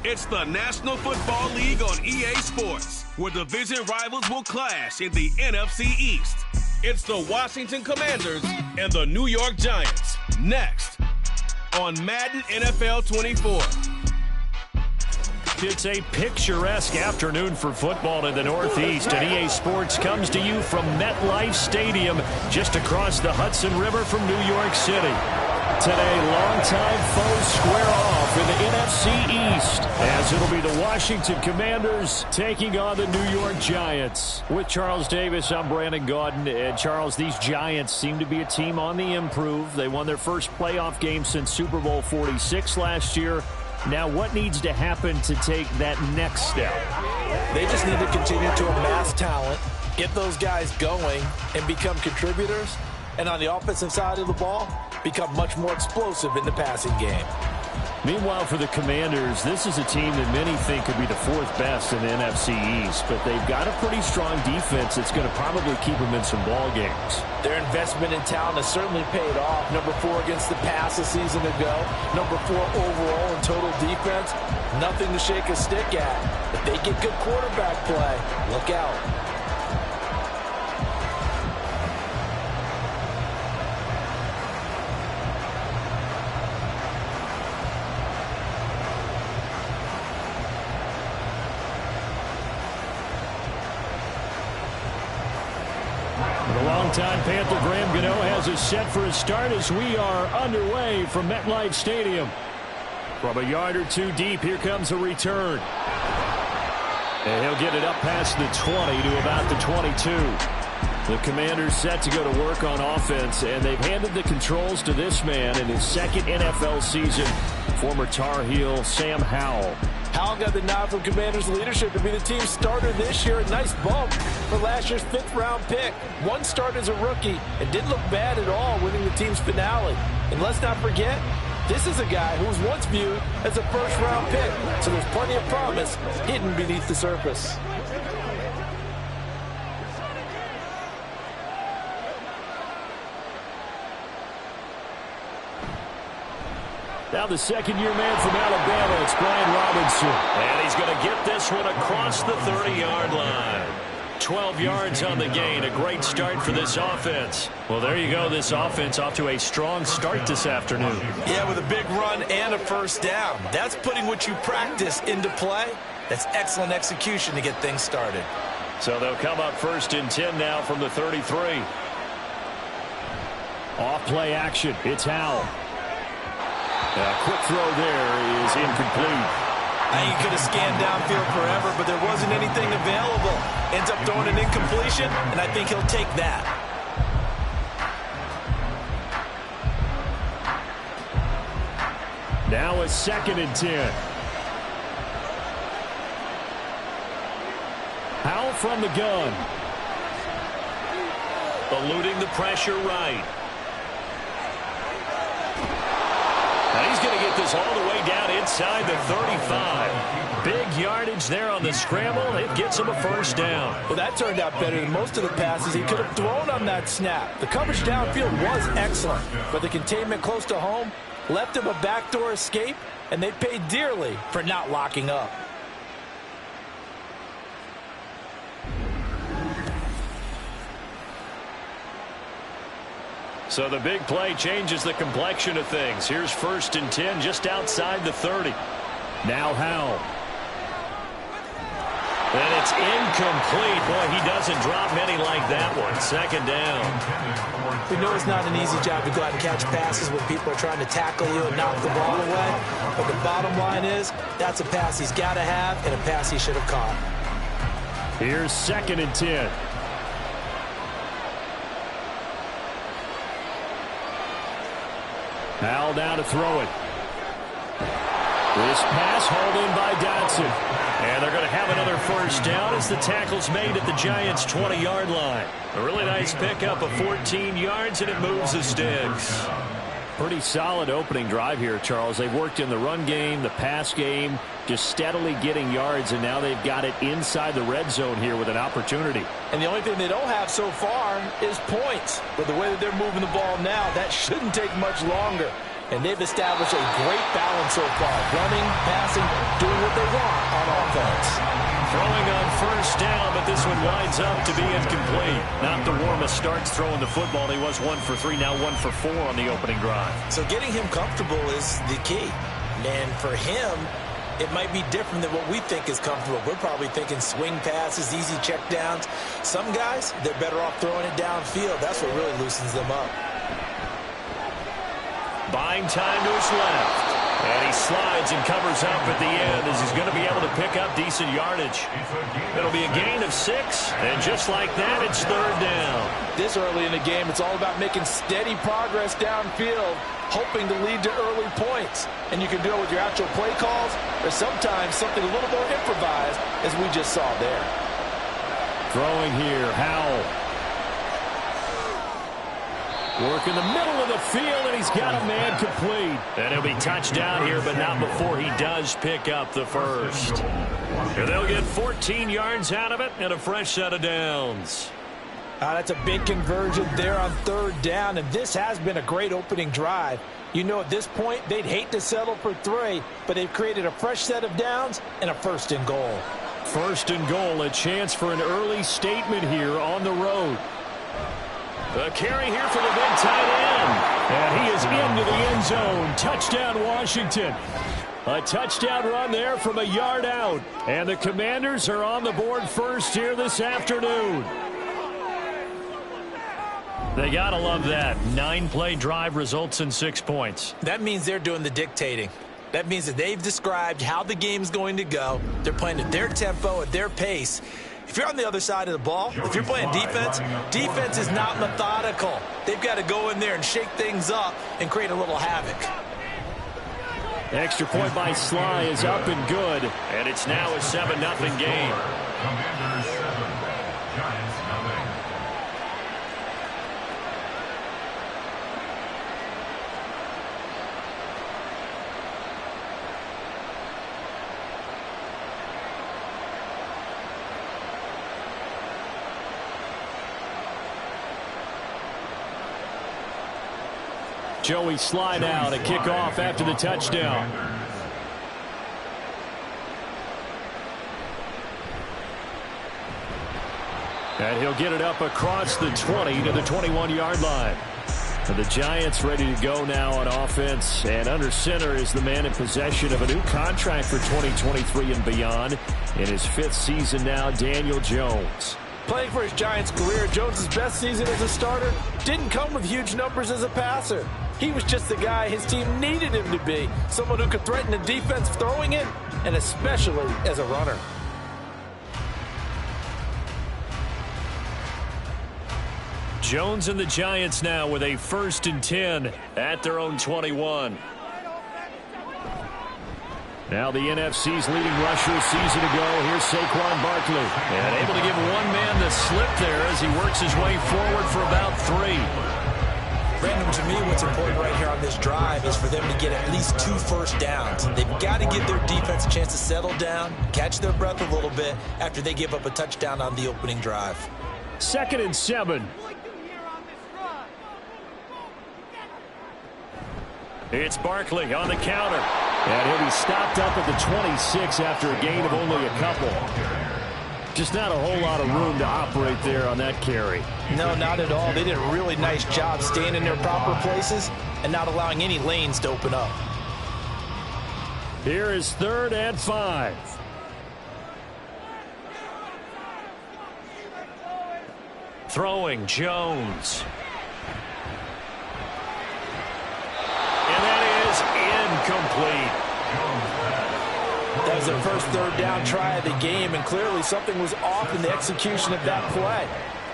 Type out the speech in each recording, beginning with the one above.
It's the National Football League on EA Sports, where division rivals will clash in the NFC East. It's the Washington Commanders and the New York Giants. Next on Madden NFL 24. It's a picturesque afternoon for football in the Northeast, and EA Sports comes to you from MetLife Stadium, just across the Hudson River from New York City. Today, longtime foes square off in the NFC East, as it'll be the Washington Commanders taking on the New York Giants. With Charles Davis, I'm Brandon Gaudin. And Charles, these Giants seem to be a team on the improve. They won their first playoff game since Super Bowl 46 last year. Now, what needs to happen to take that next step? They just need to continue to amass talent, get those guys going, and become contributors. And on the offensive side of the ball, become much more explosive in the passing game. Meanwhile, for the Commanders, this is a team that many think could be the fourth best in the NFC East, but they've got a pretty strong defense that's going to probably keep them in some ball games. Their investment in talent has certainly paid off. Number 4 against the pass a season ago. Number 4 overall in total defense. Nothing to shake a stick at. If they get good quarterback play, look out. Longtime Panther Graham Gano has us set for a start as we are underway from MetLife Stadium. From a yard or two deep, here comes a return. And he'll get it up past the 20 to about the 22. The Commanders set to go to work on offense, and they've handed the controls to this man in his second NFL season, former Tar Heel Sam Howell. Howell got the nod from Commanders leadership to be the team's starter this year. A nice bump for last year's 5th-round pick. One start as a rookie and didn't look bad at all, winning the team's finale. And let's not forget, this is a guy who was once viewed as a first-round pick. So there's plenty of promise hidden beneath the surface. Now the second-year man from Alabama, it's Brian Robinson. And he's going to get this one across the 30-yard line. 12 yards on the gain. A great start for this offense. Well, there you go. This offense off to a strong start this afternoon. Yeah, with a big run and a first down. That's putting what you practice into play. That's excellent execution to get things started. So they'll come up 1st and 10 now from the 33. Off play action. It's Howell. A quick throw there is incomplete. He could have scanned downfield forever, but there wasn't anything available. Ends up throwing an incompletion, and I think he'll take that. Now a 2nd and 10. Howell from the gun. Eluding the pressure right. Now he's going to get this all the way down inside the 35. Big yardage there on the scramble. It gets him a first down. Well, that turned out better than most of the passes he could have thrown on that snap. The coverage downfield was excellent, but the containment close to home left him a backdoor escape, and they paid dearly for not locking up. So the big play changes the complexion of things. Here's 1st and 10 just outside the 30. Now Howell. And it's incomplete. Boy, he doesn't drop many like that one. 2nd down. We know it's not an easy job to go out and catch passes when people are trying to tackle you and knock the ball away. But the bottom line is, that's a pass he's got to have and a pass he should have caught. Here's 2nd and 10. Howell down to throw it. This pass hauled in by Dotson. And they're going to have another first down as the tackle's made at the Giants' 20-yard line. A really nice pickup of 14 yards, and it moves the sticks. Pretty solid opening drive here, Charles. They've worked in the run game, the pass game, just steadily getting yards, and now they've got it inside the red zone here with an opportunity. And the only thing they don't have so far is points. But the way that they're moving the ball now, that shouldn't take much longer. And they've established a great balance so far. Running, passing, doing what they want on offense. Throwing on first down, but this one winds up to be incomplete. Not the warmest starts throwing the football. He was 1 for 3, now 1 for 4 on the opening drive. So getting him comfortable is the key. And for him, it might be different than what we think is comfortable. We're probably thinking swing passes, easy checkdowns. Some guys, they're better off throwing it downfield. That's what really loosens them up. Buying time to his left. And he slides and covers up at the end as he's going to be able to pick up decent yardage. It'll be a gain of 6, and just like that, it's third down. This early in the game, it's all about making steady progress downfield, hoping to lead to early points. And you can do it with your actual play calls, or sometimes something a little more improvised, as we just saw there. Throwing here, Howell. Work in the middle of the field, and he's got a man complete. And he'll be touchdown here, but not before he does pick up the first. And they'll get 14 yards out of it and a fresh set of downs. That's a big conversion there on third down, and this has been a great opening drive. You know, at this point, they'd hate to settle for 3, but they've created a fresh set of downs and a first and goal. First and goal, a chance for an early statement here on the road. A carry here for the big tight end. And he is into the end zone. Touchdown, Washington. A touchdown run there from a yard out. And the Commanders are on the board first here this afternoon. They got to love that. 9-play drive results in 6 points. That means they're doing the dictating. That means that they've described how the game's going to go. They're playing at their tempo, at their pace. If you're on the other side of the ball, if you're playing defense, defense is not methodical. They've got to go in there and shake things up and create a little havoc. Extra point by Sly is up and good, and it's now a 7-0 game. Commanders 7, Giants nothing. Joey Sly now to kick off after the touchdown. And he'll get it up across the 20 to the 21-yard line. And the Giants ready to go now on offense. And under center is the man in possession of a new contract for 2023 and beyond. In his 5th season now, Daniel Jones. Playing for his Giants career, Jones' best season as a starter didn't come with huge numbers as a passer. He was just the guy his team needed him to be, someone who could threaten the defense throwing it, and especially as a runner. Jones and the Giants now with a 1st and 10 at their own 21. Now the NFC's leading rusher a season ago. Here's Saquon Barkley. And able to give one man the slip there as he works his way forward for about 3. Brandon, to me, what's important right here on this drive is for them to get at least 2 first downs. They've got to give their defense a chance to settle down, catch their breath a little bit after they give up a touchdown on the opening drive. 2nd and 7. It's Barkley on the counter. And he'll be stopped up at the 26 after a gain of only a couple. Just not a whole lot of room to operate there on that carry. No, not at all. They did a really nice job staying in their proper places and not allowing any lanes to open up. Here is 3rd and 5. Throwing Jones. And that is incomplete. That was their first 3rd down try of the game, and clearly something was off in the execution of that play.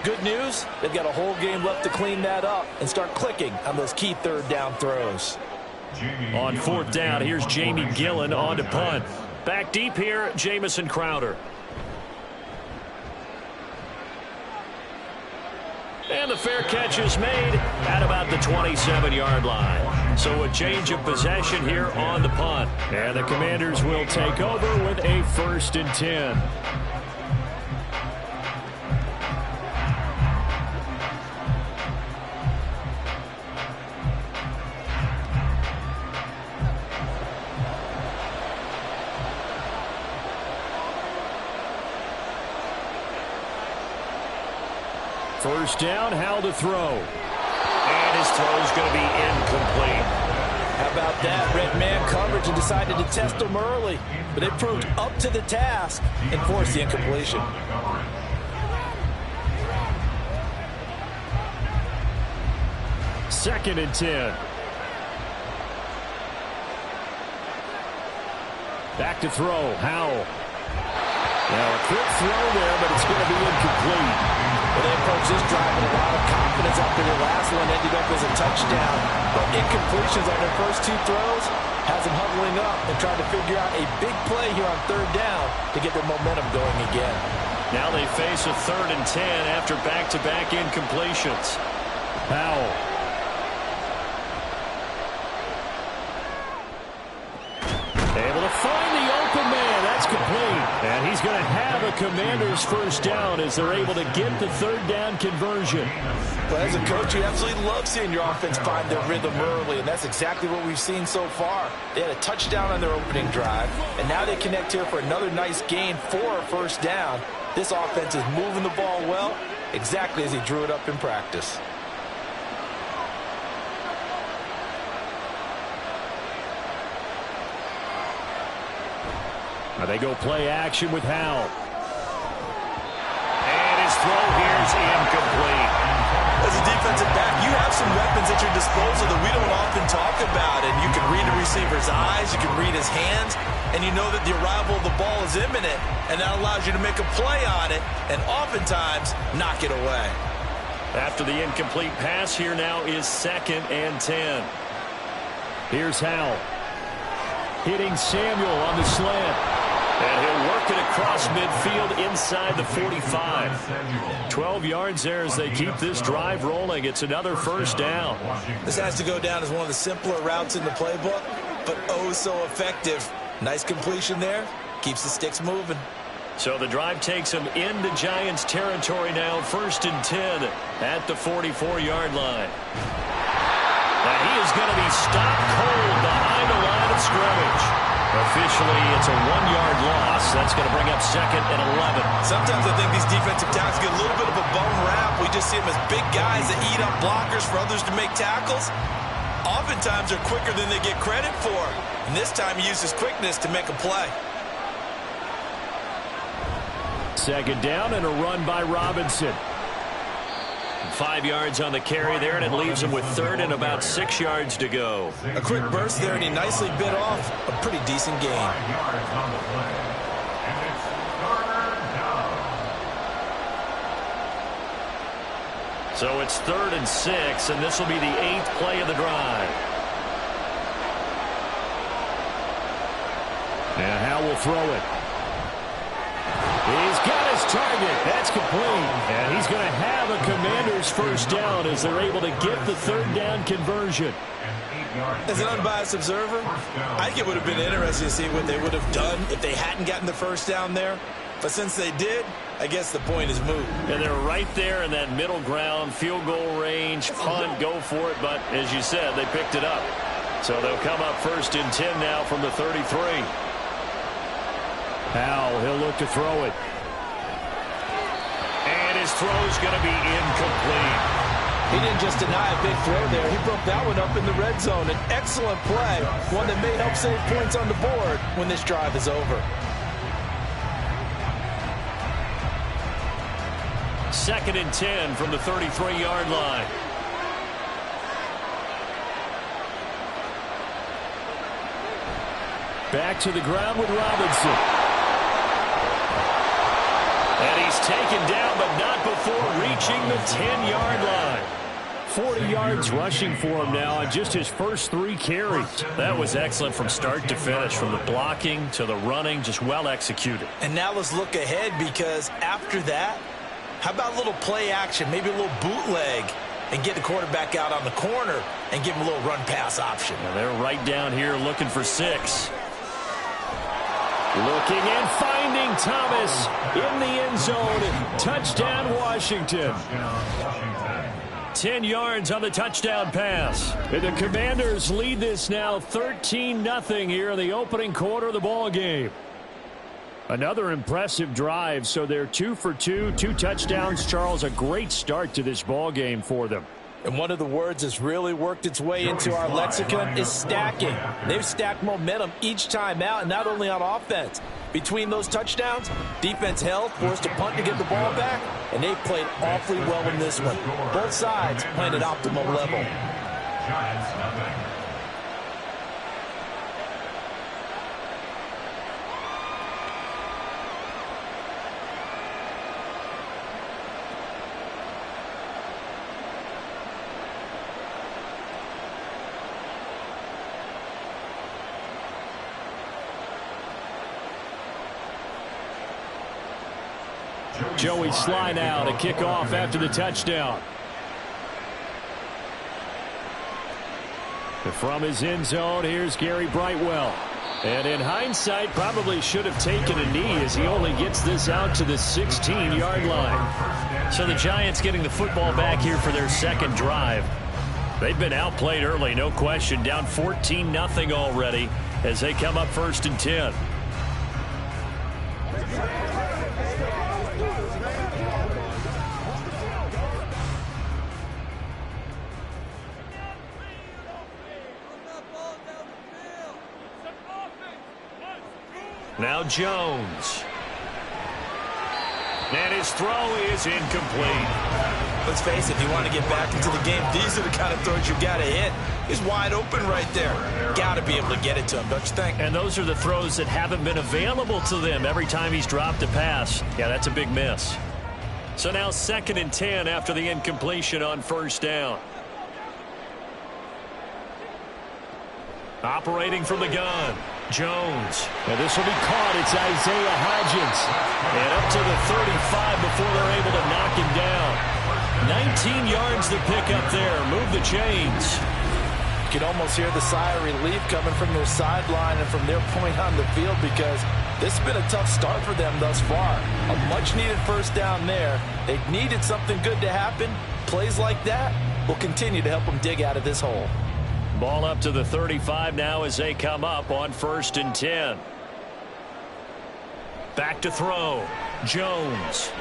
Good news, they've got a whole game left to clean that up and start clicking on those key 3rd down throws. On 4th down, here's Jamie Gillen on to punt. Back deep here, Jamison Crowder. And the fair catch is made at about the 27-yard line. So a change of possession here on the punt. And the Commanders will take over with a 1st and 10. First down, Howell to throw. And his throw is going to be incomplete. How about that? Red man coverage and decided to test him early. But it proved up to the task and forced the incompletion. Second and 10. Back to throw, Howell. Now a quick throw there, but it's going to be incomplete. Well, they approached this drive with a lot of confidence after the last one ended up as a touchdown. But incompletions on their first two throws has them huddling up and trying to figure out a big play here on third down to get their momentum going again. Now they face a 3rd and 10 after back-to-back incompletions. Howell. Able to find the open man. That's complete. And he's going to have a Commanders first down as they're able to get the 3rd down conversion. Well, as a coach, you absolutely love seeing your offense find their rhythm early, and that's exactly what we've seen so far. They had a touchdown on their opening drive, and now they connect here for another nice gain for a first down. This offense is moving the ball well, exactly as he drew it up in practice. Now they go play action with Howell. And his throw here is incomplete. As a defensive back, you have some weapons at your disposal that we don't often talk about. And you can read a receiver's eyes, you can read his hands, and you know that the arrival of the ball is imminent. And that allows you to make a play on it and oftentimes knock it away. After the incomplete pass, here now is 2nd and 10. Here's Howell. Hitting Samuel on the slant. And he'll work it across midfield inside the 45. 12 yards there as they keep this drive rolling. It's another first down. This has to go down as one of the simpler routes in the playbook, but oh so effective. Nice completion there. Keeps the sticks moving. So the drive takes them into Giants territory now. 1st and 10 at the 44-yard line. Now he is going to be stopped cold behind the line of scrimmage. Officially, it's a 1-yard loss. That's going to bring up 2nd and 11. Sometimes I think these defensive tackles get a little bit of a bum rap. We just see them as big guys that eat up blockers for others to make tackles. Oftentimes, they're quicker than they get credit for. And this time, he uses quickness to make a play. 2nd down and a run by Robinson. 5 yards on the carry there, and it leaves him with 3rd and about 6 yards to go. A quick burst there, and he nicely bit off a pretty decent gain. 5 yards on the play. And it's 3rd down. So it's 3rd and 6, and this will be the 8th play of the drive. And Howell will throw it. He's got his target. That's complete. And he's going to have a Commanders first down as they're able to get the 3rd down conversion. As an unbiased observer, I think it would have been interesting to see what they would have done if they hadn't gotten the first down there. But since they did, I guess the point is moot. And they're right there in that middle ground, field goal range, punt, go for it. But as you said, they picked it up. So they'll come up 1st and 10 now from the 33. Howell, he'll look to throw it. And his throw's going to be incomplete. He didn't just deny a big throw there. He broke that one up in the red zone. An excellent play, one that may help save points on the board when this drive is over. 2nd and 10 from the 33-yard line. Back to the ground with Robinson. And he's taken down, but not before reaching the 10-yard line. 40 yards rushing for him now on just his first 3 carries. That was excellent from start to finish, from the blocking to the running, just well executed. And now let's look ahead, because after that, how about a little play action, maybe a little bootleg, and get the quarterback out on the corner and give him a little run-pass option. And they're right down here looking for 6. Looking and finding Thomas in the end zone. Touchdown, Washington. 10 yards on the touchdown pass. And the Commanders lead this now 13-0 here in the opening quarter of the ball game. Another impressive drive, so they're 2 for 2, 2 touchdowns. Charles, a great start to this ball game for them. And one of the words that's really worked its way into our lexicon is stacking. They've stacked momentum each time out, and not only on offense. Between those touchdowns, defense held, forced a punt to get the ball back, and they've played awfully well in this one. Both sides playing at optimal level. Giants nothing. Joey Sly now to kick off after the touchdown. From his end zone, here's Gary Brightwell. And in hindsight, probably should have taken a knee as he only gets this out to the 16-yard line. So the Giants getting the football back here for their second drive. They've been outplayed early, no question. Down 14-0 already as they come up 1st and 10. Now Jones. And his throw is incomplete. Let's face it, if you want to get back into the game, these are the kind of throws you got to hit. He's wide open right there. Got to be able to get it to him, don't you think? And those are the throws that haven't been available to them every time he's dropped a pass. Yeah, that's a big miss. So now 2nd and 10 after the incompletion on 1st down. Operating from the gun, Jones. And this will be caught. It's Isaiah Hodgins. And up to the 35 before they're able to knock him down. 19 yards to pick up there. Move the chains. You can almost hear the sigh of relief coming from their sideline and from their point on the field, because this has been a tough start for them thus far. A much-needed 1st down there. They needed something good to happen. Plays like that will continue to help them dig out of this hole. Ball up to the 35 now as they come up on 1st and 10. Back to throw. Jones.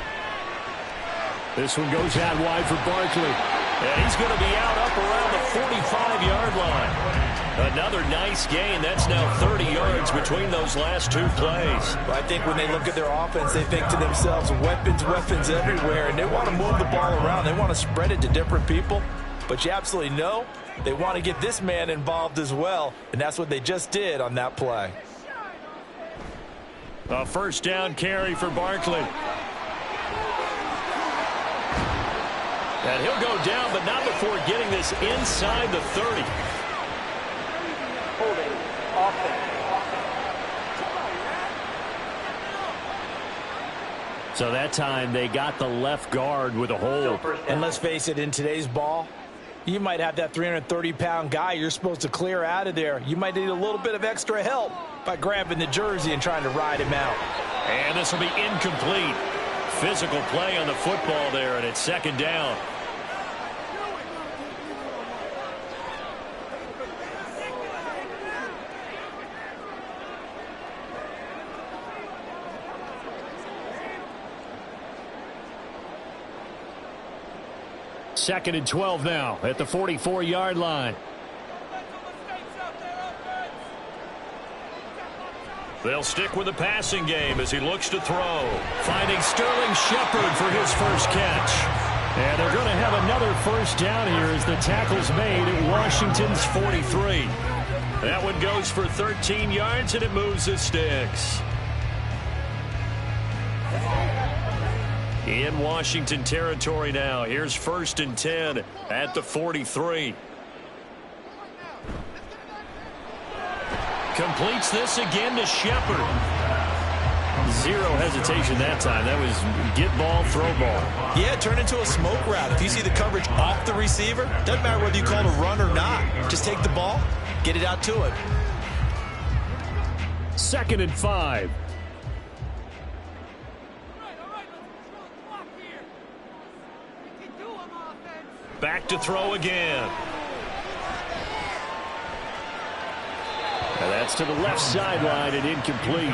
This one goes out wide for Barkley. And he's going to be out up around the 45-yard line. Another nice gain. That's now 30 yards between those last 2 plays. Well, I think when they look at their offense, they think to themselves, weapons, weapons everywhere, and they want to move the ball around. They want to spread it to different people. But you absolutely know they want to get this man involved as well, and that's what they just did on that play. A 1st down carry for Barkley. And he'll go down, but not before getting this inside the 30. Holding offense. So that time they got the left guard with a hold. And let's face it, in today's ball, you might have that 330-pound guy you're supposed to clear out of there. You might need a little bit of extra help by grabbing the jersey and trying to ride him out. And this will be incomplete. Physical play on the football there, and it's 2nd down. Second and 12 now at the 44-yard line. They'll stick with the passing game as he looks to throw. Finding Sterling Shepard for his first catch. And they're going to have another 1st down here as the tackle's made at Washington's 43. That one goes for 13 yards and it moves the sticks. In Washington territory now. Here's 1st and 10 at the 43. Completes this again to Shepard. Zero hesitation that time. That was get ball, throw ball. Yeah, turn into a smoke route. If you see the coverage off the receiver, doesn't matter whether you call it a run or not. Just take the ball, get it out to him. 2nd and 5. Back to throw again. And That's to the left sideline and incomplete.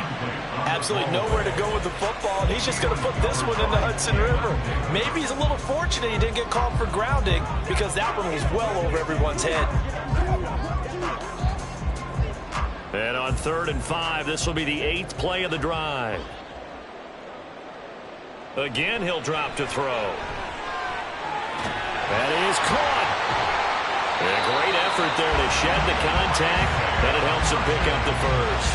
Absolutely nowhere to go with the football, and he's just going to put this one in the Hudson River. Maybe he's a little fortunate he didn't get called for grounding because that one was well over everyone's head. And on 3rd and 5, this will be the 8th play of the drive. Again, he'll drop to throw. That is caught. And a great effort there to shed the contact, and it helps him pick up the first.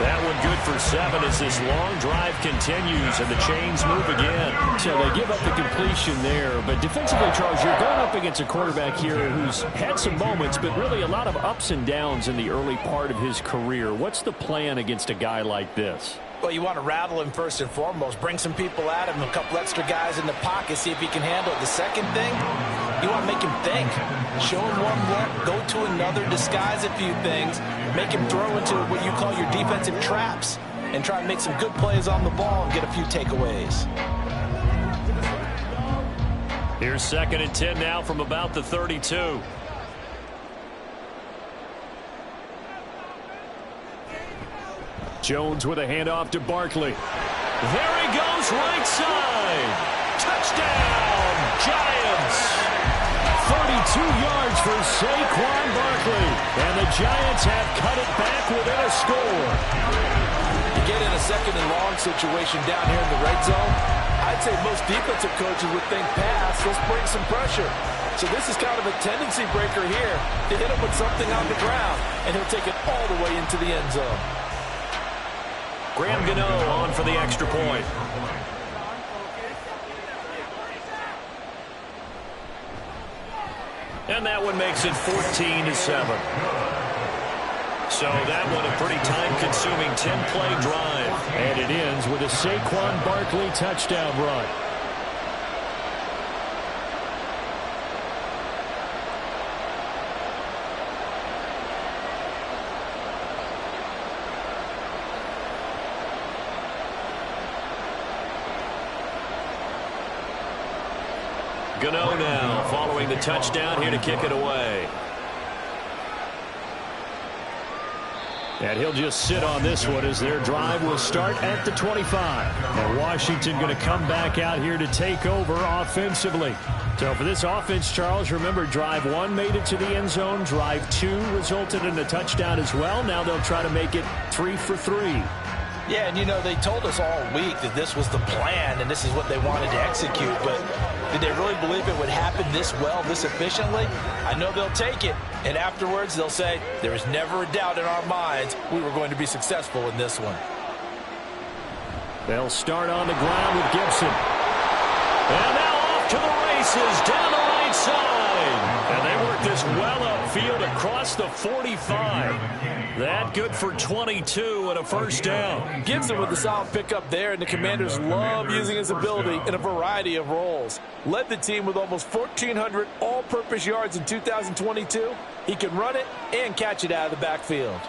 That one good for 7 as this long drive continues and the chains move again. So they give up the completion there, but defensively, Charles, you're going up against a quarterback here who's had some moments, but really a lot of ups and downs in the early part of his career. What's the plan against a guy like this? Well, you want to rattle him first and foremost. Bring some people at him, a couple extra guys in the pocket, see if he can handle it. The second thing, you want to make him think. Show him one look, go to another, disguise a few things, make him throw into what you call your defensive traps, and try and make some good plays on the ball and get a few takeaways. Here's 2nd and 10 now from about the 32. Jones with a handoff to Barkley. There he goes, right side. Touchdown, Giants. 32 yards for Saquon Barkley. And the Giants have cut it back within a score. You get in a 2nd and long situation down here in the red zone, I'd say most defensive coaches would think pass, let's bring some pressure. So this is kind of a tendency breaker here to hit him with something on the ground, and he'll take it all the way into the end zone. Graham Gano on for the extra point. And that one makes it 14-7. So that one a pretty time-consuming 10-play drive. And it ends with a Saquon Barkley touchdown run. Gano now following the touchdown here to kick it away. And he'll just sit on this one as their drive will start at the 25. And Washington going to come back out here to take over offensively. So for this offense, Charles, remember drive 1 made it to the end zone. Drive 2 resulted in a touchdown as well. Now they'll try to make it 3 for 3. Yeah, and you know, they told us all week that this was the plan and this is what they wanted to execute, but did they really believe it would happen this well, this efficiently? I know they'll take it, and afterwards they'll say, there is never a doubt in our minds we were going to be successful in this one. They'll start on the ground with Gibson. And now off to the races down the right side. And they work this well upfield across the 45. That good for 22 and a first down. Gibson with the solid pickup there, and the Commanders love using his ability in a variety of roles. Led the team with almost 1,400 all-purpose yards in 2022. He can run it and catch it out of the backfield.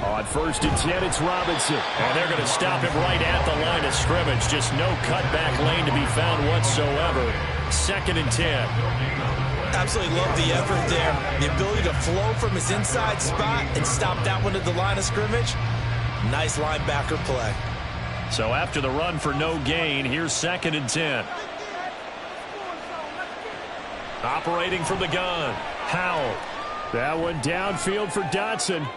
On 1st and 10, it's Robinson. And they're going to stop him right at the line of scrimmage. Just no cutback lane to be found whatsoever. 2nd and 10. Absolutely love the effort there. The ability to flow from his inside spot and stop that one at the line of scrimmage. Nice linebacker play. So after the run for no gain, here's 2nd and 10. Operating from the gun, Howell. That one downfield for Dotson.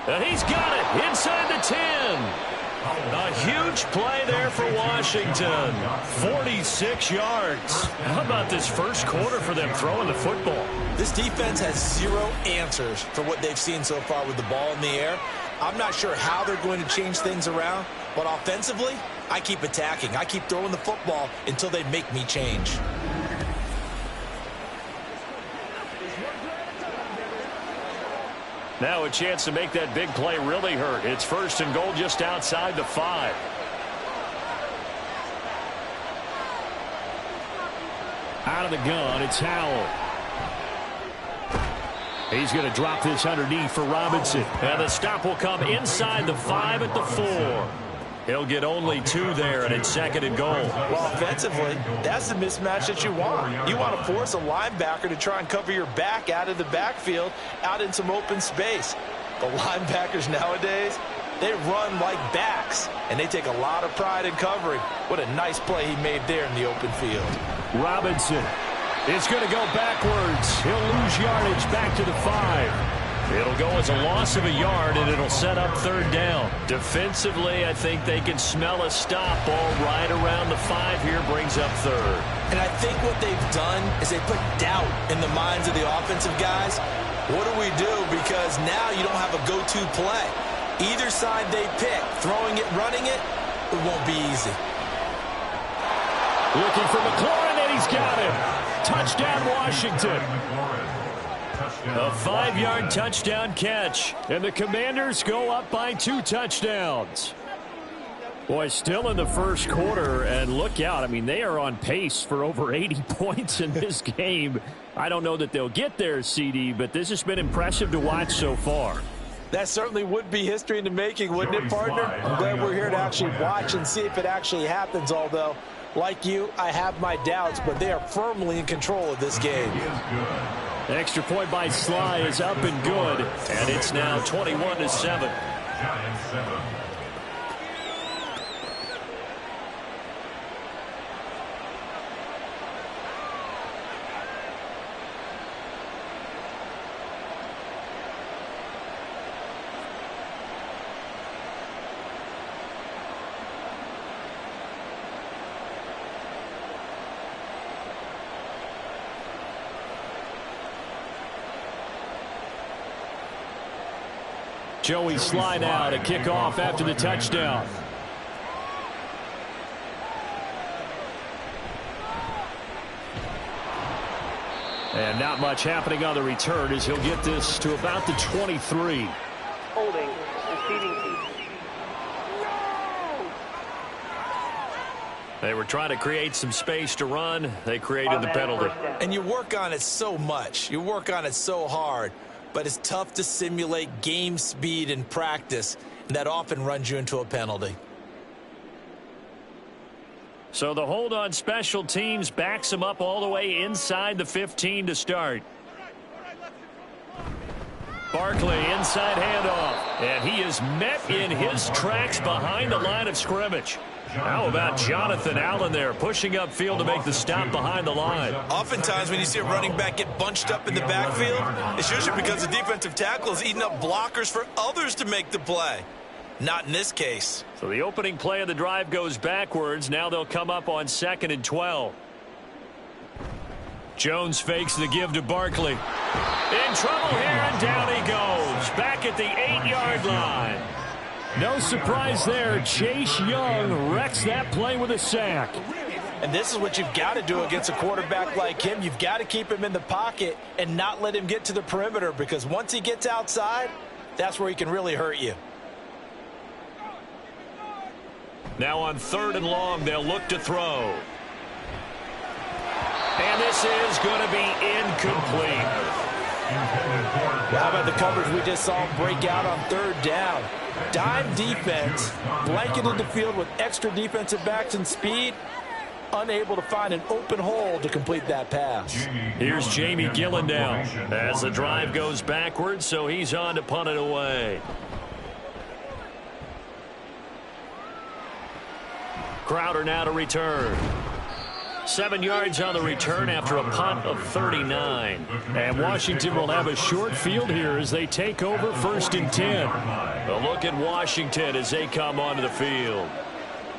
And he's got it inside the 10. A huge play there for Washington. 46 yards. How about this first quarter for them throwing the football? This defense has zero answers for what they've seen so far with the ball in the air. I'm not sure how they're going to change things around, but offensively, I keep attacking. I keep throwing the football until they make me change. Now a chance to make that big play really hurt. It's 1st and goal just outside the 5. Out of the gun, it's Howell. He's going to drop this underneath for Robinson. And the stop will come inside the 5 at the 4. He'll get only 2 there, and it's 2nd and goal. Well, offensively, that's the mismatch that you want. You want to force a linebacker to try and cover your back out of the backfield, out in some open space. The linebackers nowadays, they run like backs, and they take a lot of pride in covering. What a nice play he made there in the open field. Robinson is going to go backwards. He'll lose yardage back to the 5. It'll go as a loss of a yard, and it'll set up 3rd down. Defensively, I think they can smell a stop ball right around the 5 here, brings up 3rd. And I think what they've done is they put doubt in the minds of the offensive guys. What do we do? Because now you don't have a go-to play. Either side they pick, throwing it, running it, it won't be easy. Looking for McLaurin, and he's got him. Touchdown, Washington. A 5-yard touchdown catch. And the Commanders go up by 2 touchdowns. Boy, still in the first quarter, and look out. I mean, they are on pace for over 80 points in this game. I don't know that they'll get there, CD, but this has been impressive to watch so far. That certainly would be history in the making, wouldn't it, partner? I'm glad we're here to actually watch and see if it actually happens, although, like you, I have my doubts, but they are firmly in control of this game. Extra point by Sly is up and good, and it's now 21-7. Giants 7. Joey Sly now to kick off after the touchdown. And not much happening on the return as he'll get this to about the 23. Holding, receiving team. They were trying to create some space to run. They created the penalty. And you work on it so much. You work on it so hard. But it's tough to simulate game speed in practice, and that often runs you into a penalty. So the hold on special teams backs him up all the way inside the 15 to start. Barkley inside handoff, and he is met in his tracks behind the line of scrimmage. How about Jonathan Allen there pushing upfield to make the stop behind the line? Oftentimes when you see a running back get bunched up in the backfield, it's usually because the defensive tackle is eating up blockers for others to make the play. Not in this case. So the opening play of the drive goes backwards. Now they'll come up on 2nd and 12. Jones fakes the give to Barkley. In trouble here, and down he goes. Back at the 8-yard line. No surprise there. Chase Young wrecks that play with a sack. And this is what you've got to do against a quarterback like him. You've got to keep him in the pocket and not let him get to the perimeter, because once he gets outside, that's where he can really hurt you. Now on 3rd and long, they'll look to throw. And this is going to be incomplete. How about the coverage we just saw him break out on 3rd down? Dime defense, blanketed the field with extra defensive backs and speed, unable to find an open hole to complete that pass. Here's Jamie Gillen now as the drive goes backwards, so he's on to punt it away. Crowder now to return. 7 yards on the return after a punt of 39. And Washington will have a short field here as they take over 1st and 10. A look at Washington as they come onto the field.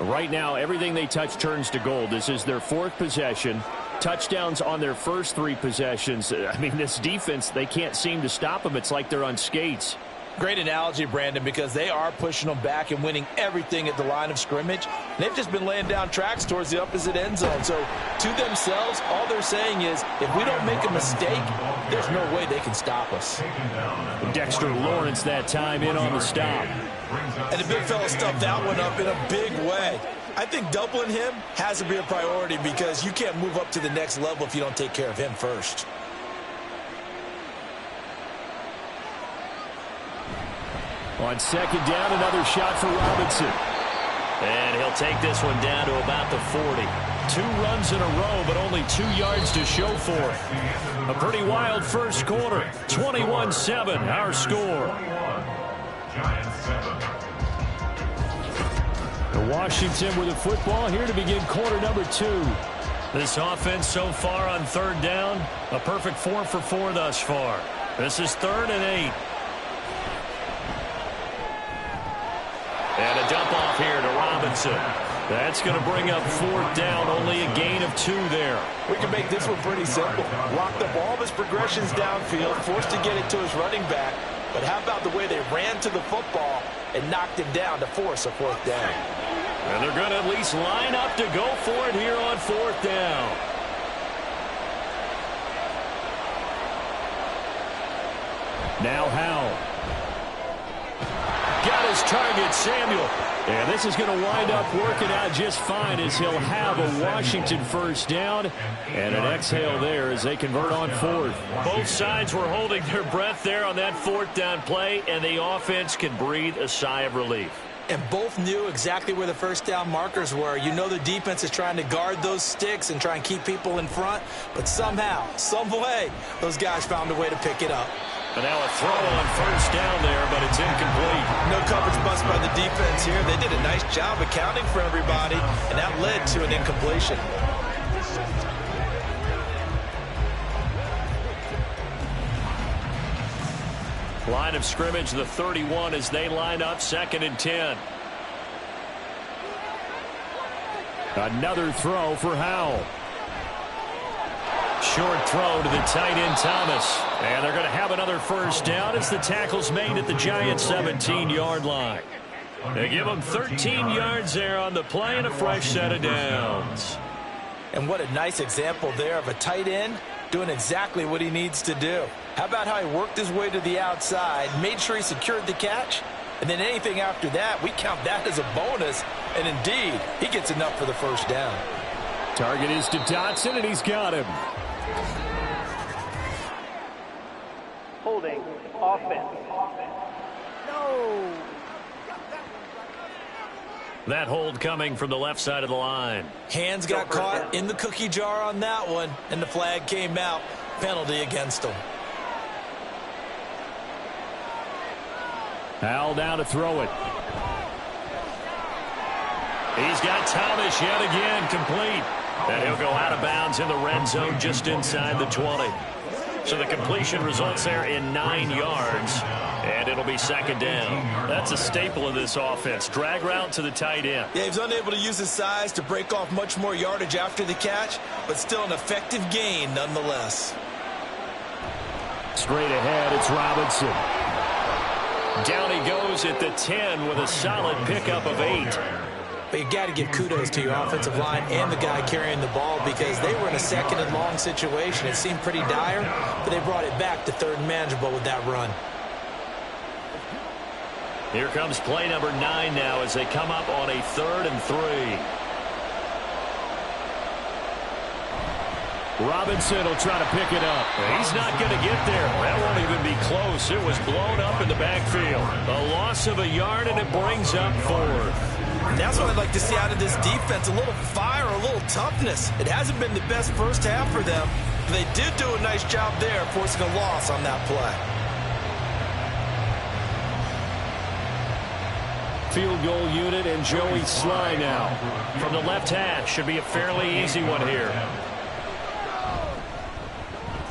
Right now, everything they touch turns to gold. This is their 4th possession. Touchdowns on their first 3 possessions. I mean, this defense, they can't seem to stop them. It's like they're on skates. Great analogy, Brandon, because they are pushing them back and winning everything at the line of scrimmage. They've just been laying down tracks towards the opposite end zone. So to themselves, all they're saying is, if we don't make a mistake, there's no way they can stop us. Dexter Lawrence that time in on the stop. And the big fella stuffed that one up in a big way. I think doubling him has to be a priority, because you can't move up to the next level if you don't take care of him first. On 2nd down, another shot for Robinson. And he'll take this one down to about the 40. 2 runs in a row, but only 2 yards to show for it. A pretty wild first quarter. 21-7, our score. Giants 7. Washington with the football here to begin quarter number 2. This offense so far on third down, a perfect 4 for 4 thus far. This is 3rd and 8. And a dump off here to Robinson. That's going to bring up 4th down, only a gain of 2 there. We can make this one pretty simple. Locked up all of his progressions downfield, forced to get it to his running back. But how about the way they ran to the football and knocked him down to force a 4th down? And they're going to at least line up to go for it here on 4th down. Now Howell. Got his target, Samuel. And this is going to wind up working out just fine as he'll have a Washington first down. And an exhale there as they convert on 4th. Both sides were holding their breath there on that 4th down play, and the offense can breathe a sigh of relief. And both knew exactly where the first down markers were. You know the defense is trying to guard those sticks and try and keep people in front. But somehow, some way, those guys found a way to pick it up. And now a throw on first down there, but it's incomplete. No coverage bust by the defense here. They did a nice job accounting for everybody, and that led to an incompletion. Line of scrimmage, the 31, as they line up 2nd and 10. Another throw for Howell. Short throw to the tight end, Thomas. And they're going to have another first down as the tackle's made at the Giants' 17-yard line. They give them 13 yards there on the play and a fresh set of downs. And what a nice example there of a tight end doing exactly what he needs to do. How about how he worked his way to the outside, made sure he secured the catch, and then anything after that, we count that as a bonus. And indeed, he gets enough for the first down. Target is to Dotson, and he's got him. Holding offense. No. That hold coming from the left side of the line. Hands got caught in the cookie jar on that one, and the flag came out. Penalty against him. Howell down to throw it. He's got Thomas yet again, complete. And he'll go out of bounds in the red zone just inside the 20. So the completion results there in 9 yards, and it'll be 2nd down. That's a staple of this offense. Drag route to the tight end. Yeah, he was unable to use his size to break off much more yardage after the catch, but still an effective gain nonetheless. Straight ahead, it's Robinson. Down he goes at the 10 with a solid pickup of 8. But you got to give kudos to your offensive line and the guy carrying the ball because they were in a 2nd and long situation. It seemed pretty dire, but they brought it back to 3rd and manageable with that run. Here comes play number 9 now as they come up on a 3rd and 3. Robinson will try to pick it up. He's not going to get there. That won't even be close. It was blown up in the backfield. A loss of a yard, and it brings up 4th. That's what I'd like to see out of this defense, a little fire, a little toughness. It hasn't been the best first half for them. But they did do a nice job there, forcing a loss on that play. Field goal unit and Joey Sly now. From the left hash, should be a fairly easy one here.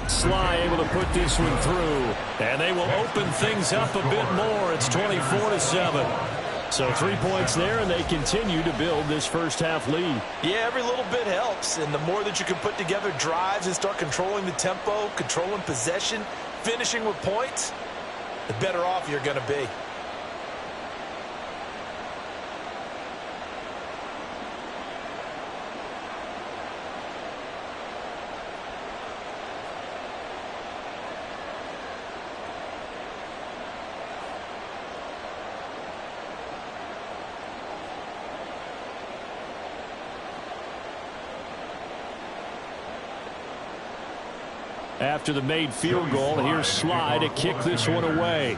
Sly able to put this one through. And they will open things up a bit more. It's 24-7. So 3 points there, and they continue to build this first half lead. Yeah, every little bit helps. And the more that you can put together drives and start controlling the tempo, controlling possession, finishing with points, the better off you're going to be. After the made field goal, here's Sly to kick this one away.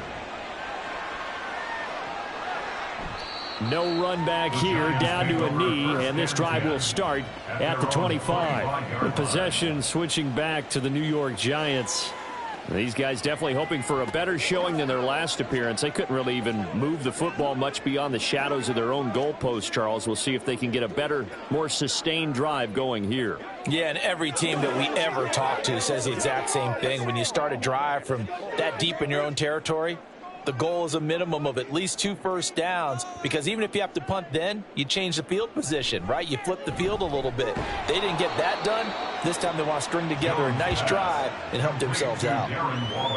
No run back here, down to a knee, and this drive will start at the 25. The possession switching back to the New York Giants. These guys definitely hoping for a better showing than their last appearance. They couldn't really even move the football much beyond the shadows of their own goalpost, Charles. We'll see if they can get a better, more sustained drive going here. Yeah, and every team that we ever talk to says the exact same thing. When you start a drive from that deep in your own territory, the goal is a minimum of at least 2 first downs, because even if you have to punt then, you change the field position, right? You flip the field a little bit. They didn't get that done. This time they want to string together a nice drive and help themselves out.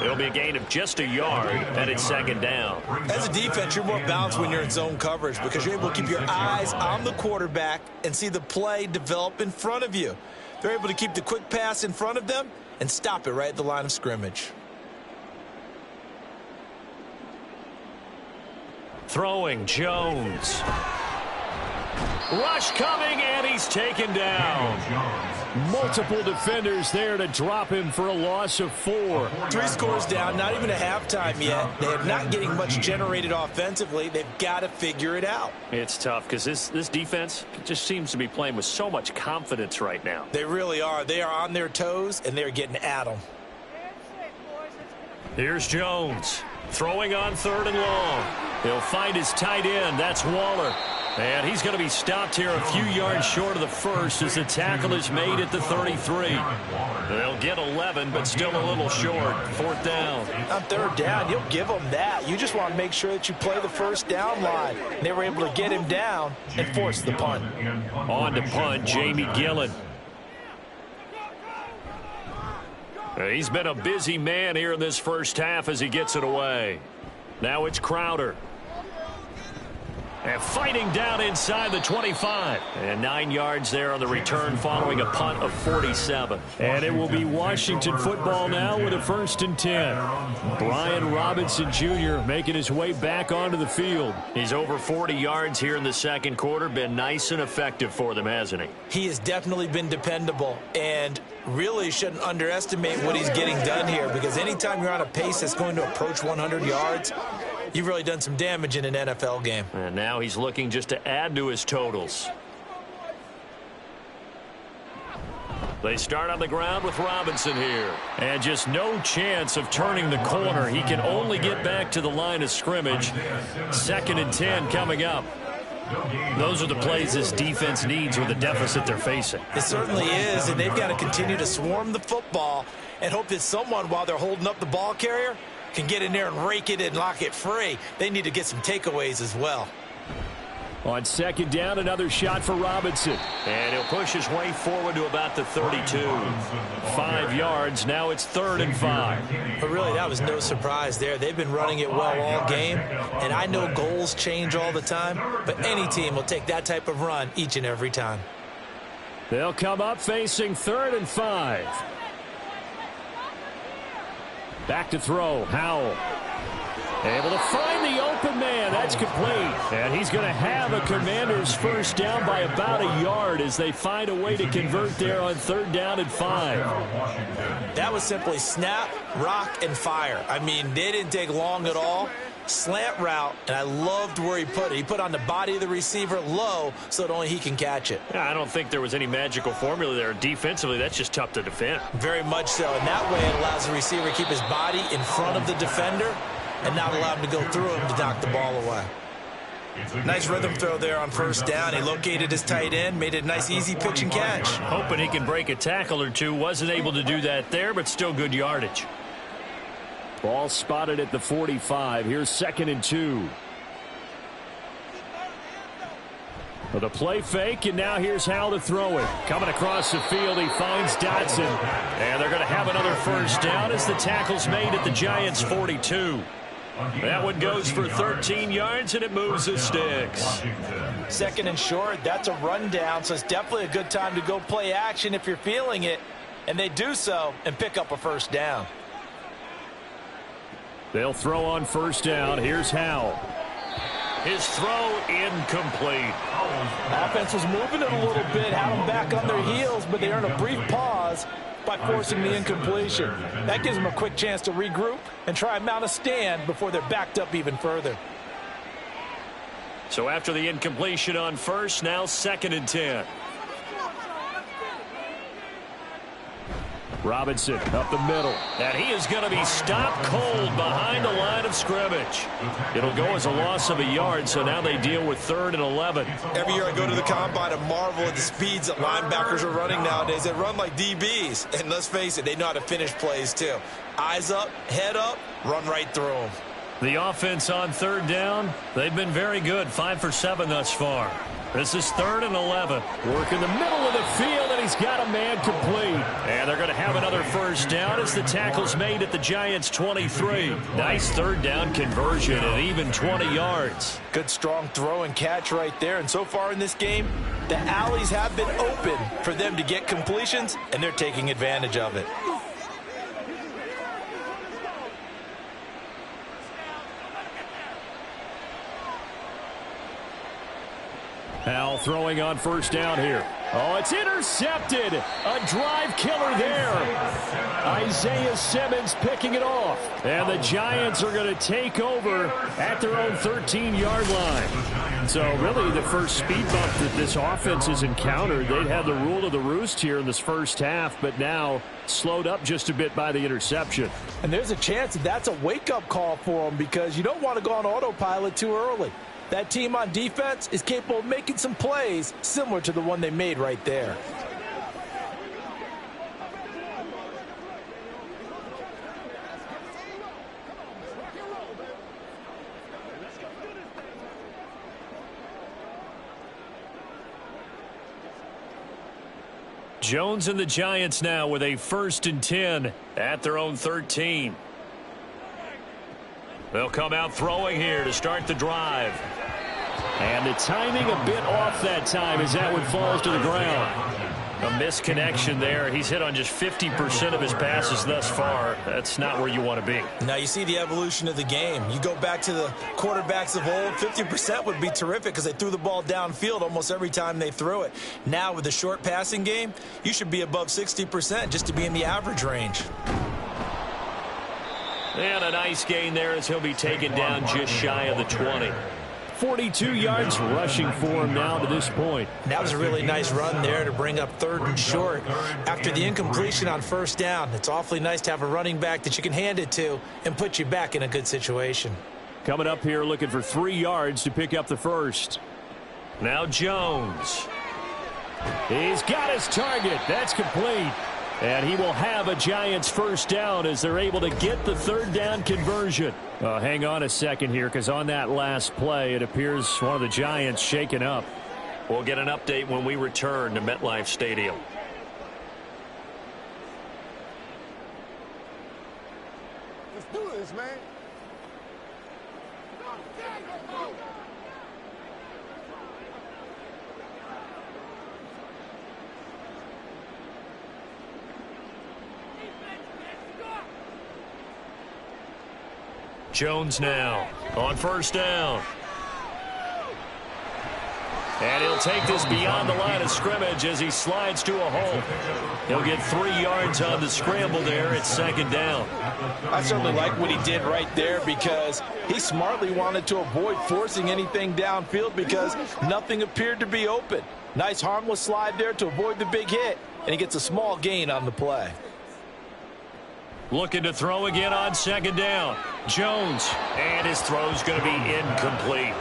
It'll be a gain of just a yard, and it's second down. As a defense, you're more balanced when you're in zone coverage because you're able to keep your eyes on the quarterback and see the play develop in front of you. They're able to keep the quick pass in front of them and stop it right at the line of scrimmage. Throwing, Jones. Rush coming, and he's taken down. Multiple defenders there to drop him for a loss of 4. 3 scores down, not even a halftime yet. They're not getting much generated offensively. They've got to figure it out. It's tough because this defense just seems to be playing with so much confidence right now. They really are. They are on their toes, and they're getting at them. Here's Jones. Throwing on 3rd and long. He'll find his tight end. That's Waller. And he's going to be stopped here a few yards short of the first as the tackle is made at the 33. They'll get 11, but still a little short. 4th down. On 3rd down, you'll give them that. You just want to make sure that you play the first down line. They were able to get him down and force the punt. On to punt, Jamie Gillen. He's been a busy man here in this first half as he gets it away. Now it's Crowder. And fighting down inside the 25. And 9 yards there on the return following a punt of 47. And it will be Washington football now with a 1st and 10. Brian Robinson Jr. making his way back onto the field. He's over 40 yards here in the second quarter. Been nice and effective for them, hasn't he? He has definitely been dependable, and really shouldn't underestimate what he's getting done here, because anytime you're on a pace that's going to approach 100 yards, you've really done some damage in an NFL game. And now he's looking just to add to his totals. They start on the ground with Robinson here. And just no chance of turning the corner. He can only get back to the line of scrimmage. 2nd and 10 coming up. Those are the plays this defense needs with the deficit they're facing. It certainly is, and they've got to continue to swarm the football and hope that someone, while they're holding up the ball carrier, can get in there and rake it and lock it free. They need to get some takeaways as well. On 2nd down, another shot for Robinson. And he'll push his way forward to about the 32. 5 yards. Now it's 3rd and 5. But really, that was no surprise there. They've been running it well all game. And I know goals change all the time, but any team will take that type of run each and every time. They'll come up facing 3rd and 5. Back to throw. Howell. Able to find the open man. That's complete. And he's going to have a Commanders first down by about a yard as they find a way to convert there on 3rd down and 5. That was simply snap, rock, and fire. I mean, they didn't take long at all. Slant route, and I loved where he put it. He put on the body of the receiver low so that only he can catch it. Yeah, I don't think there was any magical formula there. Defensively, that's just tough to defend. Very much so, and that way it allows the receiver to keep his body in front of the defender and not allow him to go through him to knock the ball away. Nice rhythm throw there on 1st down. He located his tight end, made it a nice, easy pitch and catch. Hoping he can break a tackle or two. Wasn't able to do that there, but still good yardage. Ball spotted at the 45. Here's 2nd and 2. The play fake, and now here's Howell to throw it. Coming across the field, he finds Dotson. And they're going to have another first down as the tackle's made at the Giants' 42. That one goes for 13 yards, and it moves the sticks. 2nd and short, that's a rundown, so it's definitely a good time to go play action if you're feeling it. And they do so and pick up a first down. They'll throw on 1st down. Here's Howell. His throw incomplete. Offense was moving it a little bit, had them back on their heels, but they earned a brief pause by forcing the incompletion. That gives them a quick chance to regroup and try and mount a stand before they're backed up even further. So after the incompletion on first, now 2nd and 10. Robinson up the middle. And he is going to be stopped cold behind the line of scrimmage. It'll go as a loss of a yard, so now they deal with 3rd and 11. Every year I go to the combine and marvel at the speeds that linebackers are running nowadays. They run like DBs. And let's face it, they know how to finish plays too. Eyes up, head up, run right through them. The offense on 3rd down, they've been very good, 5 for 7 thus far. This is 3rd and 11. Work in the middle of the field, and he's got a man complete. And they're going to have another first down as the tackle's made at the Giants' 23. Nice 3rd down conversion at even 20 yards. Good strong throw and catch right there. And so far in this game, the alleys have been open for them to get completions, and they're taking advantage of it. Al throwing on first down here. Oh, it's intercepted. A drive killer there. Isaiah Simmons picking it off. And the Giants are going to take over at their own 13-yard line. So really the first speed bump that this offense has encountered, they'd had the rule of the roost here in this first half, but now slowed up just a bit by the interception. And there's a chance that that's a wake-up call for them because you don't want to go on autopilot too early. That team on defense is capable of making some plays similar to the one they made right there. Jones and the Giants now with a 1st and 10 at their own 13. They'll come out throwing here to start the drive. And the timing a bit off that time as that one falls to the ground. A misconnection there. He's hit on just 50% of his passes thus far. That's not where you want to be. Now you see the evolution of the game. You go back to the quarterbacks of old, 50% would be terrific because they threw the ball downfield almost every time they threw it. Now with the short passing game, you should be above 60% just to be in the average range. And a nice gain there as he'll be taken down just shy of the 20. 42 yards rushing for him now to this point. That was a really nice run there to bring up 3rd and short. After the incompletion on first down, it's awfully nice to have a running back that you can hand it to and put you back in a good situation. Coming up here looking for 3 yards to pick up the first. Now Jones. He's got his target. That's complete. And he will have a Giants first down as they're able to get the 3rd down conversion. Hang on a second here because on that last play, it appears one of the Giants shaken up. We'll get an update when we return to MetLife Stadium. Let's do this, man. Jones now on first down. And he'll take this beyond the line of scrimmage as he slides to a hole. He'll get 3 yards on the scramble there at 2nd down. I certainly like what he did right there because he smartly wanted to avoid forcing anything downfield because nothing appeared to be open. Nice harmless slide there to avoid the big hit, and he gets a small gain on the play. Looking to throw again on 2nd down. Jones, and his throw's going to be incomplete.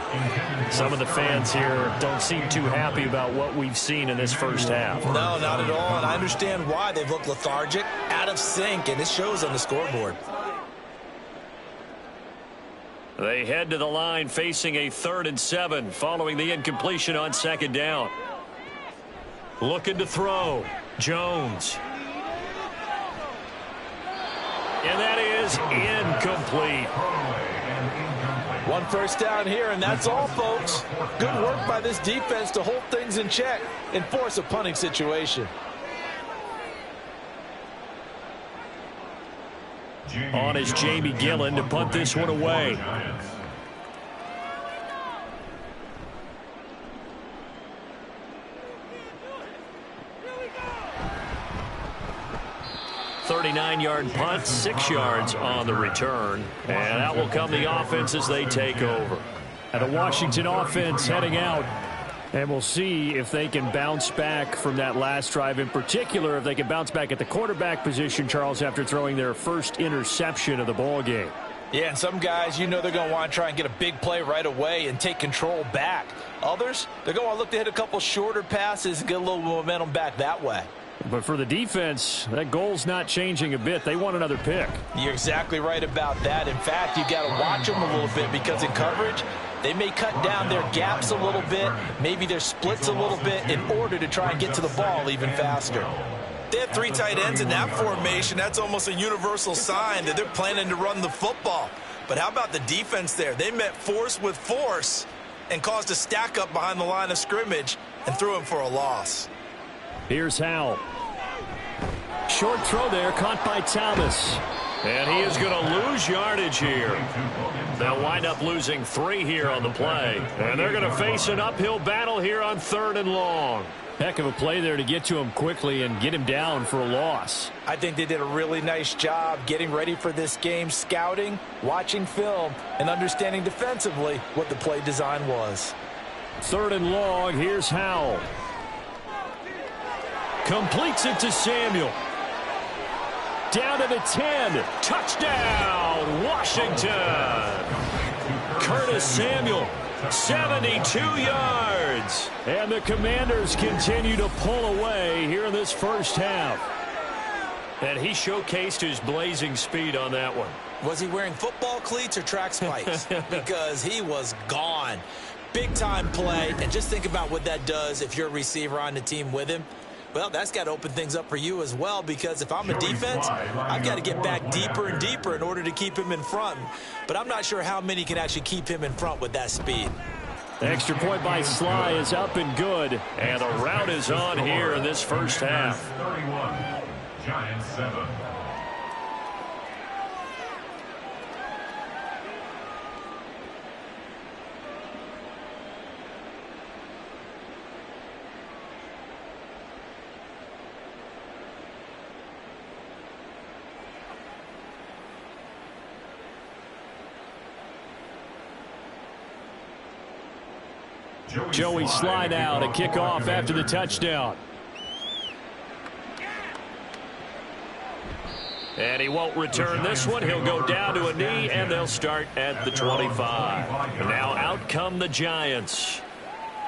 Some of the fans here don't seem too happy about what we've seen in this first half. No, not at all, and I understand why. They've looked lethargic, out of sync, and it shows on the scoreboard. They head to the line facing a 3rd and 7 following the incompletion on 2nd down. Looking to throw. Jones. And that is incomplete. One first down here, and that's all, folks. Good work by this defense to hold things in check and force a punting situation. On is Jamie Gillen to punt this one away. .39-yard punt, 6 yards on the return. And that will come the offense as they take over. And the Washington offense heading out. And we'll see if they can bounce back from that last drive. In particular, if they can bounce back at the quarterback position, Charles, after throwing their first interception of the ball game. Yeah, and some guys, you know they're going to want to try and get a big play right away and take control back. Others, they're going to look to hit a couple shorter passes and get a little momentum back that way. But for the defense, that goal's not changing a bit. They want another pick. You're exactly right about that. In fact, you got to watch them a little bit because in coverage, they may cut down their gaps a little bit, maybe their splits a little bit in order to try and get to the ball even faster. They have 3 tight ends in that formation. That's almost a universal sign that they're planning to run the football. But how about the defense there? They met force with force and caused a stack up behind the line of scrimmage and threw him for a loss. Here's Howell. Short throw there, caught by Thomas. And he is going to lose yardage here. They'll wind up losing 3 here on the play. And they're going to face an uphill battle here on 3rd and long. Heck of a play there to get to him quickly and get him down for a loss. I think they did a really nice job getting ready for this game, scouting, watching film, and understanding defensively what the play design was. 3rd and long, here's Howell. Completes it to Samuel. Down to the 10. Touchdown, Washington. Curtis Samuel, 72 yards. And the Commanders continue to pull away here in this first half. And he showcased his blazing speed on that one. Was he wearing football cleats or track spikes? Because he was gone. Big-time play. And just think about what that does if you're a receiver on the team with him. Well, that's got to open things up for you as well, because if I'm a defense, I've got to get back deeper and deeper in order to keep him in front. But I'm not sure how many can actually keep him in front with that speed. The extra point by Sly is up and good. And the route is on here in this first half. 31, Giants 7. Joey Sly now to kick off after the touchdown. And he won't return this one. He'll go down to a knee, and they'll start at the 25. Now out come the Giants.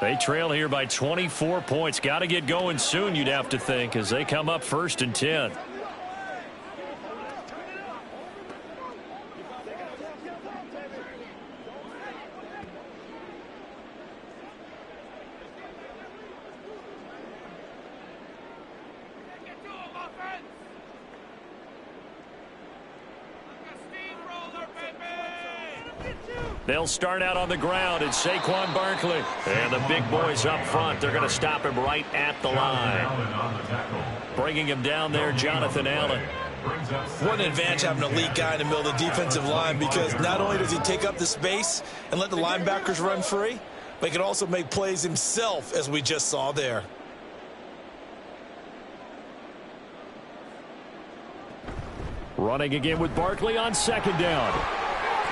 They trail here by 24 points. Got to get going soon, you'd have to think, as they come up 1st and 10. They'll start out on the ground. It's Saquon Barkley. And the big boys up front, they're going to stop him right at the line. Bringing him down there, Jonathan Allen. What an advantage having an elite guy in the middle of the defensive line, because not only does he take up the space and let the linebackers run free, but he can also make plays himself, as we just saw there. Running again with Barkley on 2nd down.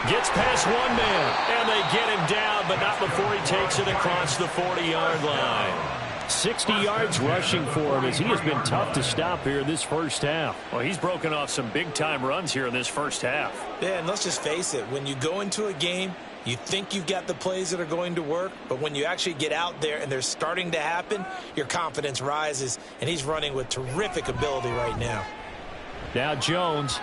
Gets past one man, and they get him down, but not before he takes it across the 40-yard line. 60 yards rushing for him, as he has been tough to stop here in this first half. Well, he's broken off some big-time runs here in this first half. Yeah, and let's just face it. When you go into a game, you think you've got the plays that are going to work, but when you actually get out there and they're starting to happen, your confidence rises, and he's running with terrific ability right now. Now Jones,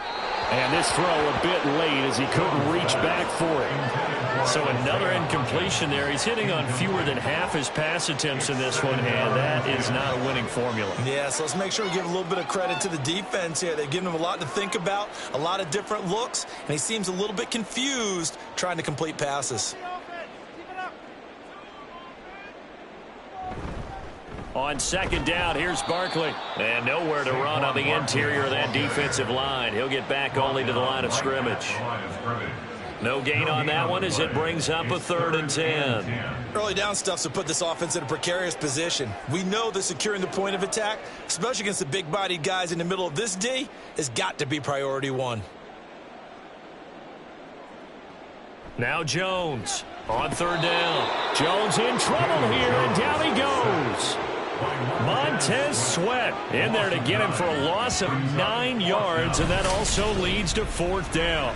and this throw a bit late as he couldn't reach back for it. So another incompletion there. He's hitting on fewer than half his pass attempts in this one, and that is not a winning formula. Yeah, so let's make sure we give a little bit of credit to the defense here. They've given him a lot to think about, a lot of different looks, and he seems a little bit confused trying to complete passes. On 2nd down, here's Barkley. And nowhere to run on the interior of that defensive line. He'll get back only to the line of scrimmage. No gain on that one as it brings up a 3rd and 10. Early down stuff to put this offense in a precarious position. We know that securing the point of attack, especially against the big-bodied guys in the middle of this D, has got to be priority 1. Now Jones on third down. Jones in trouble here, and down he goes. Montez Sweat in there to get him for a loss of 9 yards, and that also leads to fourth down.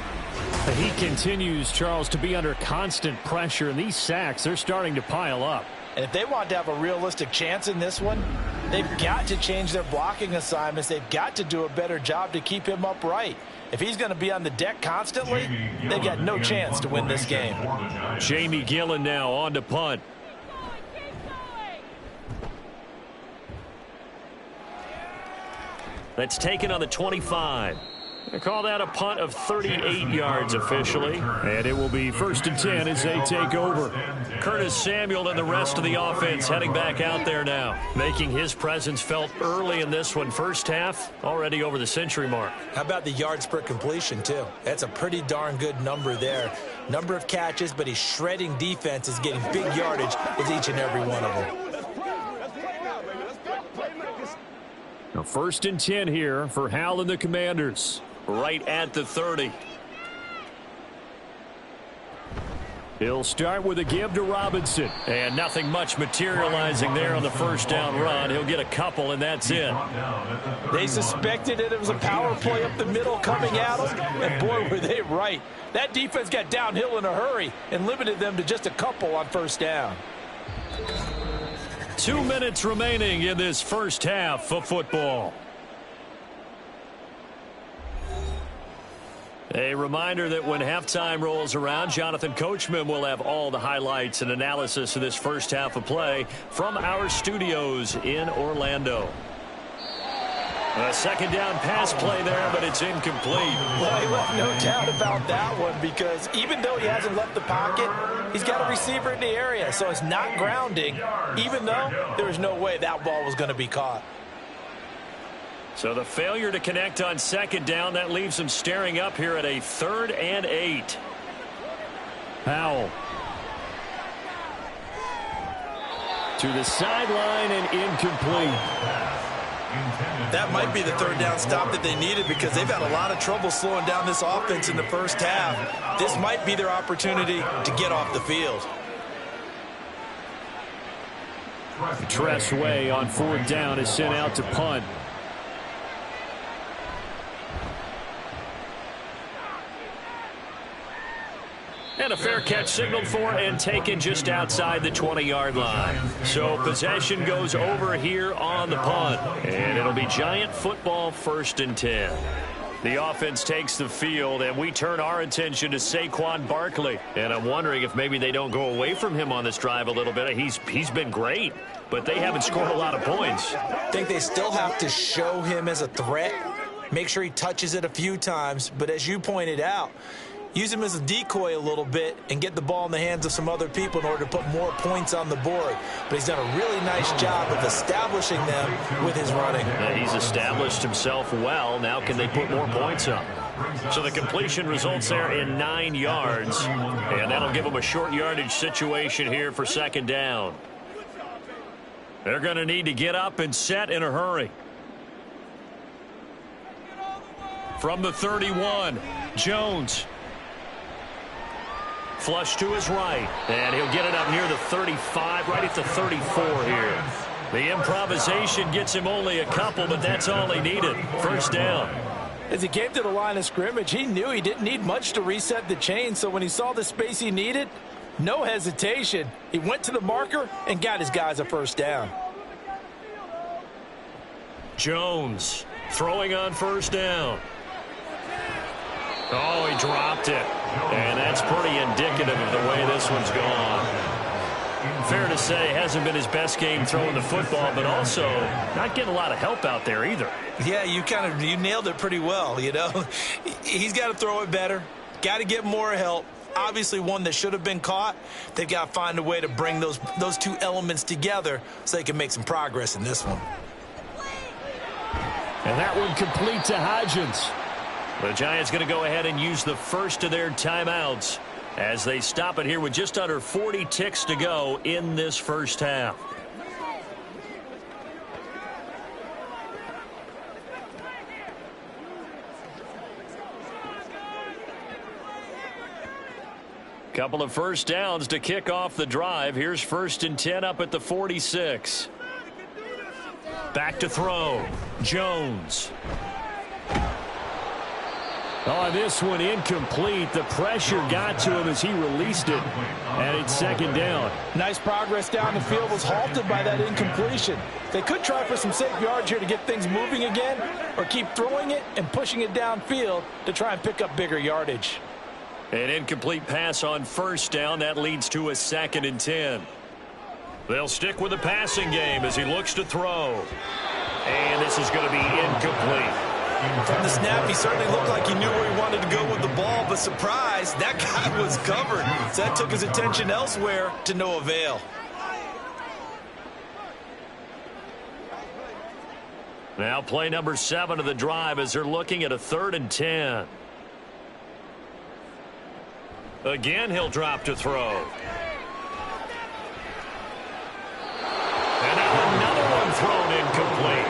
He continues, Charles, to be under constant pressure, and these sacks, they're starting to pile up. And if they want to have a realistic chance in this one, they've got to change their blocking assignments. They've got to do a better job to keep him upright. If he's going to be on the deck constantly, they've got no chance to win this game. Jamie Gillen now on to punt. That's taken on the 25. They call that a punt of 38 yards officially. And it will be 1st and 10 as they take over. Curtis Samuel and the rest of the offense heading back out there now, making his presence felt early in this one. First half, already over the century mark. How about the yards per completion, too? That's a pretty darn good number there. Number of catches, but he's shredding defenses, getting big yardage with each and every one of them. Now 1st and 10 here for Hal and the Commanders. Right at the 30. He'll start with a give to Robinson. And nothing much materializing there on the first down run. He'll get a couple, and that's it. They suspected it was a power play up the middle coming at them, and boy, were they right. That defense got downhill in a hurry and limited them to just a couple on first down. 2 minutes remaining in this first half of football. A reminder that when halftime rolls around, Jonathan Coachman will have all the highlights and analysis of this first half of play from our studios in Orlando. A second down pass play there, but it's incomplete. Well, he left no doubt about that one, because even though he hasn't left the pocket, he's got a receiver in the area, so it's not grounding, even though there was no way that ball was going to be caught. So the failure to connect on second down, that leaves him staring up here at a 3rd and 8. Powell. To the sideline and incomplete. That might be the 3rd down stop that they needed, because they've had a lot of trouble slowing down this offense in the first half. This might be their opportunity to get off the field. Tressway on 4th down is sent out to punt. And a fair catch signaled for and taken just outside the 20-yard line. So possession goes over here on the punt. And it'll be Giant football 1st and 10. The offense takes the field, and we turn our attention to Saquon Barkley. And I'm wondering if maybe they don't go away from him on this drive a little bit. He's been great, but they haven't scored a lot of points. I think they still have to show him as a threat. Make sure he touches it a few times. But as you pointed out, use him as a decoy a little bit and get the ball in the hands of some other people in order to put more points on the board. But he's done a really nice job of establishing them with his running. He's established himself well. Now can they put more points up? So the completion results there in 9 yards. And that'll give them a short yardage situation here for second down. They're going to need to get up and set in a hurry. From the 31, Jones. Flush to his right, and he'll get it up near the 35, right at the 34 here. The improvisation gets him only a couple, but that's all he needed. First down. As he came to the line of scrimmage, he knew he didn't need much to reset the chain, so when he saw the space he needed, no hesitation. He went to the marker and got his guys a first down. Jones throwing on first down. Oh, he dropped it. And that's pretty indicative of the way this one's gone. Fair to say, hasn't been his best game throwing the football, but also not getting a lot of help out there either. Yeah, you nailed it pretty well, you know. He's got to throw it better. Got to get more help. Obviously one that should have been caught. They've got to find a way to bring those two elements together so they can make some progress in this one. And that one complete to Hodgins. The Giants going to go ahead and use the first of their timeouts as they stop it here with just under 40 ticks to go in this first half. Couple of first downs to kick off the drive. Here's 1st and 10 up at the 46. Back to throw. Jones. Oh, this one incomplete. The pressure got to him as he released it, and it's 2nd down. Nice progress down the field was halted by that incompletion. They could try for some safe yards here to get things moving again, or keep throwing it and pushing it downfield to try and pick up bigger yardage. An incomplete pass on 1st down. That leads to a 2nd and 10. They'll stick with the passing game as he looks to throw. And this is going to be incomplete. From the snap, he certainly looked like he knew where he wanted to go with the ball, but surprise, that guy was covered. So that took his attention elsewhere to no avail. Now play number 7 of the drive as they're looking at a 3rd and 10. Again, he'll drop to throw. And now another one thrown incomplete.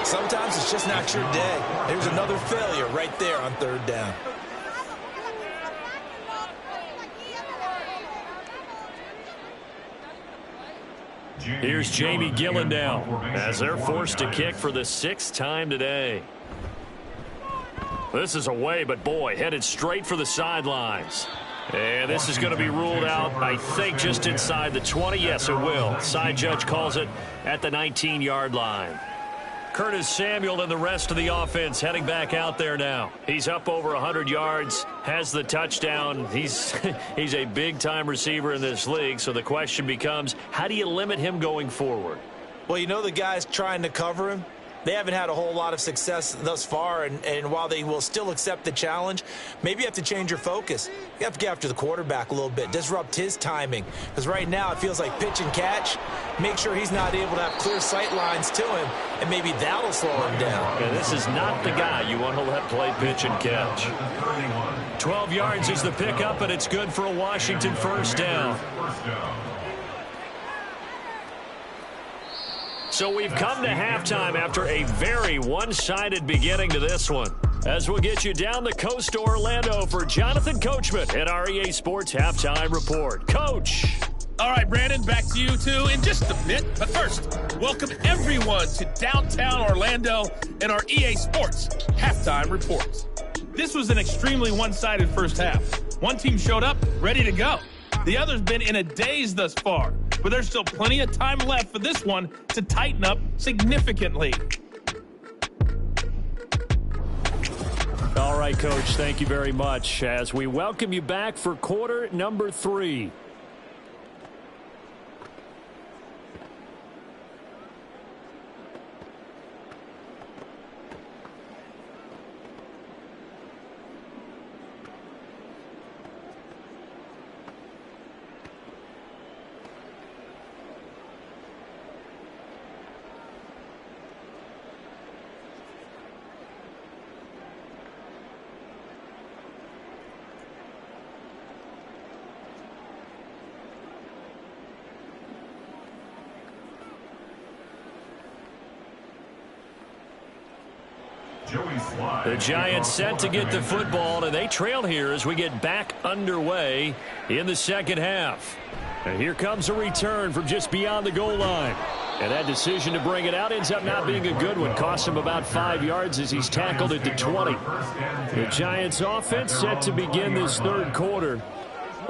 Sometimes it's just not your day. There's another failure right there on 3rd down. Here's Jamie Gillen now as they're forced to kick for the 6th time today. This is away, but boy, headed straight for the sidelines. And this is going to be ruled out, I think, just inside the 20. Yes, it will. Side judge calls it at the 19-yard line. Curtis Samuel and the rest of the offense heading back out there now. He's up over 100 yards, has the touchdown. He's a big-time receiver in this league, so the question becomes, how do you limit him going forward? Well, you know the guys trying to cover him, they haven't had a whole lot of success thus far, and while they will still accept the challenge, maybe you have to change your focus. You have to get after the quarterback a little bit, disrupt his timing, because right now it feels like pitch and catch. Make sure he's not able to have clear sight lines to him, and maybe that'll slow him down. Yeah, this is not the guy you want to let play pitch and catch. 12 yards is the pickup, and it's good for a Washington 1st down. So we've come to halftime after a very one-sided beginning to this one. As we'll get you down the coast to Orlando for Jonathan Coachman at our EA Sports Halftime Report. Coach. All right, Brandon, back to you two in just a bit. But first, welcome everyone to downtown Orlando and our EA Sports Halftime Report. This was an extremely one-sided first half. One team showed up ready to go. The other's been in a daze thus far, but there's still plenty of time left for this one to tighten up significantly. All right, Coach, thank you very much as we welcome you back for quarter number 3. The Giants set to get the football, and they trail here as we get back underway in the second half. And here comes a return from just beyond the goal line. And that decision to bring it out ends up not being a good one. Costs him about 5 yards as he's tackled at the 20. The Giants offense set to begin this 3rd quarter.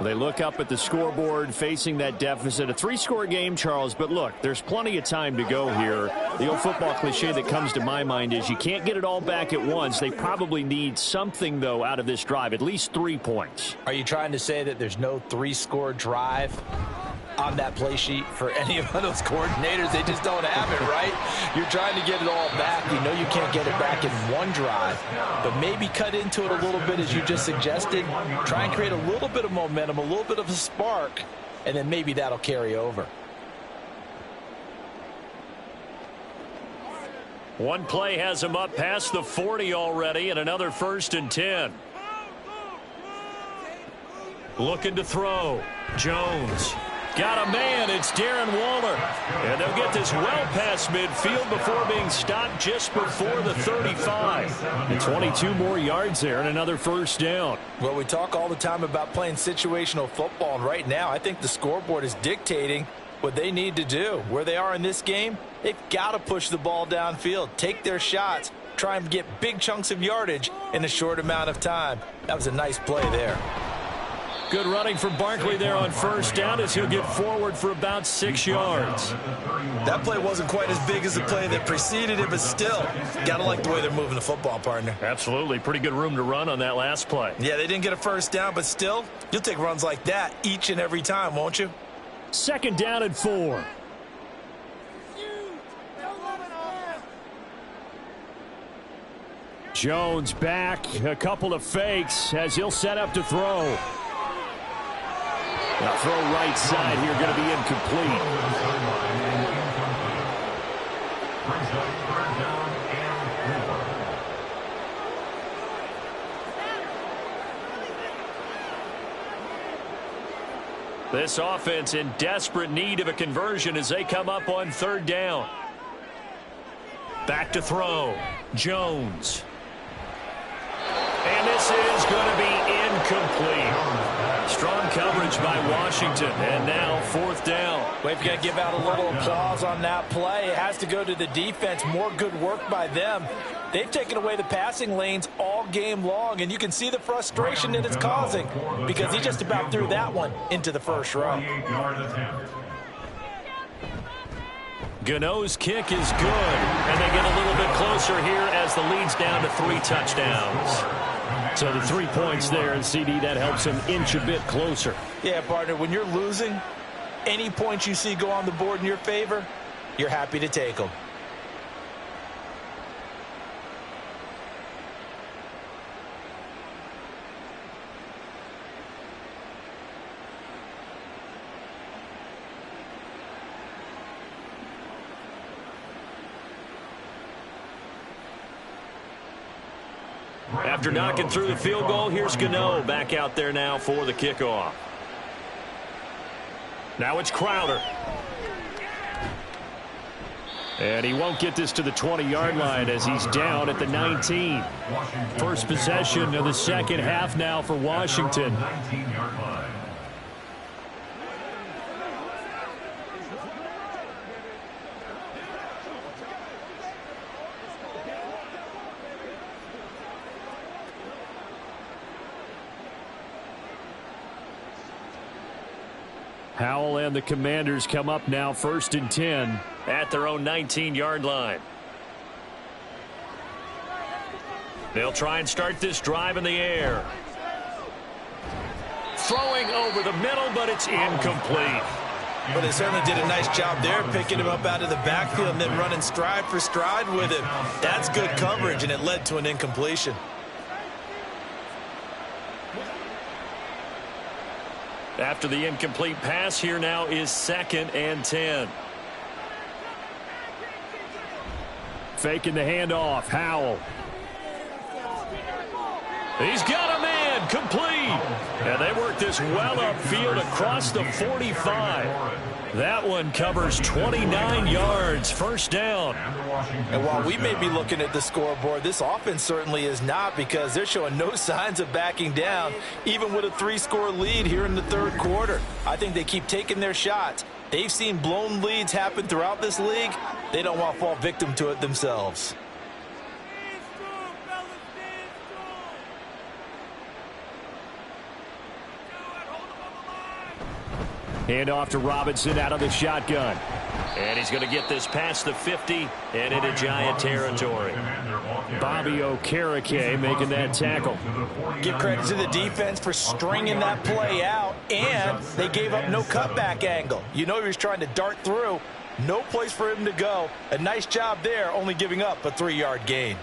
They look up at the scoreboard facing that deficit. A 3-score game, Charles, but look, there's plenty of time to go here. The old football cliche that comes to my mind is you can't get it all back at once. They probably need something, though, out of this drive, at least 3 points. Are you trying to say that there's no 3-score drive on that play sheet for any of those coordinators? They just don't have it, right? You're trying to get it all back. You know you can't get it back in one drive, but maybe cut into it a little bit as you just suggested. Try and create a little bit of momentum, a little bit of a spark, and then maybe that'll carry over. One play has him up past the 40 already, and another 1st and 10. Looking to throw. Jones. got a man. It's Darren Waller. And they'll get this well past midfield before being stopped just before the 35. And 22 more yards there and another first down. Well, we talk all the time about playing situational football, and right now I think the scoreboard is dictating what they need to do. Where they are in this game, they've got to push the ball downfield, take their shots, try and get big chunks of yardage in a short amount of time. That was a nice play there. Good running from Barkley there on first down as he'll get forward for about 6 yards. That play wasn't quite as big as the play that preceded it, but still, got to like the way they're moving the football, partner. Absolutely. Pretty good room to run on that last play. Yeah, they didn't get a first down, but still, you'll take runs like that each and every time, won't you? 2nd down and 4. Jones back, a couple of fakes as he'll set up to throw. Now throw right side here, going to be incomplete. This offense in desperate need of a conversion as they come up on 3rd down. Back to throw. Jones. And this is going to be incomplete. Strong coverage by Washington. And now 4th down. Well, if you got to give out a little applause on that play, it has to go to the defense. More good work by them. They've taken away the passing lanes all game long, and you can see the frustration that it's causing because he just about threw that one into the first row. Gano's kick is good, and they get a little bit closer here as the lead's down to 3 touchdowns. So the 3 points there, and CD, that helps him inch a bit closer. Yeah, partner, when you're losing, any points you see go on the board in your favor, you're happy to take them. After knocking through the field goal, here's Gano back out there now for the kickoff. Now it's Crowder. And he won't get this to the 20-yard line as he's down at the 19. First possession of the second half now for Washington. Howell and the Commanders come up now 1st and 10 at their own 19-yard line. They'll try and start this drive in the air. Throwing over the middle, but it's incomplete. But they certainly did a nice job there, picking him up out of the backfield and then running stride for stride with him. That's good coverage, and it led to an incompletion. After the incomplete pass, here now is 2nd and 10. Faking the handoff. Howell. He's got a man. Complete. And they work this well upfield across the 45. That one covers 29 yards. First down. And while we may be looking at the scoreboard, this offense certainly is not, because they're showing no signs of backing down, even with a 3-score lead here in the 3rd quarter. I think they keep taking their shots. They've seen blown leads happen throughout this league. They don't want to fall victim to it themselves. Hand off to Robinson out of the shotgun. And he's going to get this past the 50 and into Giant territory. Bobby Okereke making that tackle. Give credit to the defense for stringing that play out, and they gave up no cutback angle. You know he was trying to dart through. No place for him to go. A nice job there, only giving up a 3-yard gain.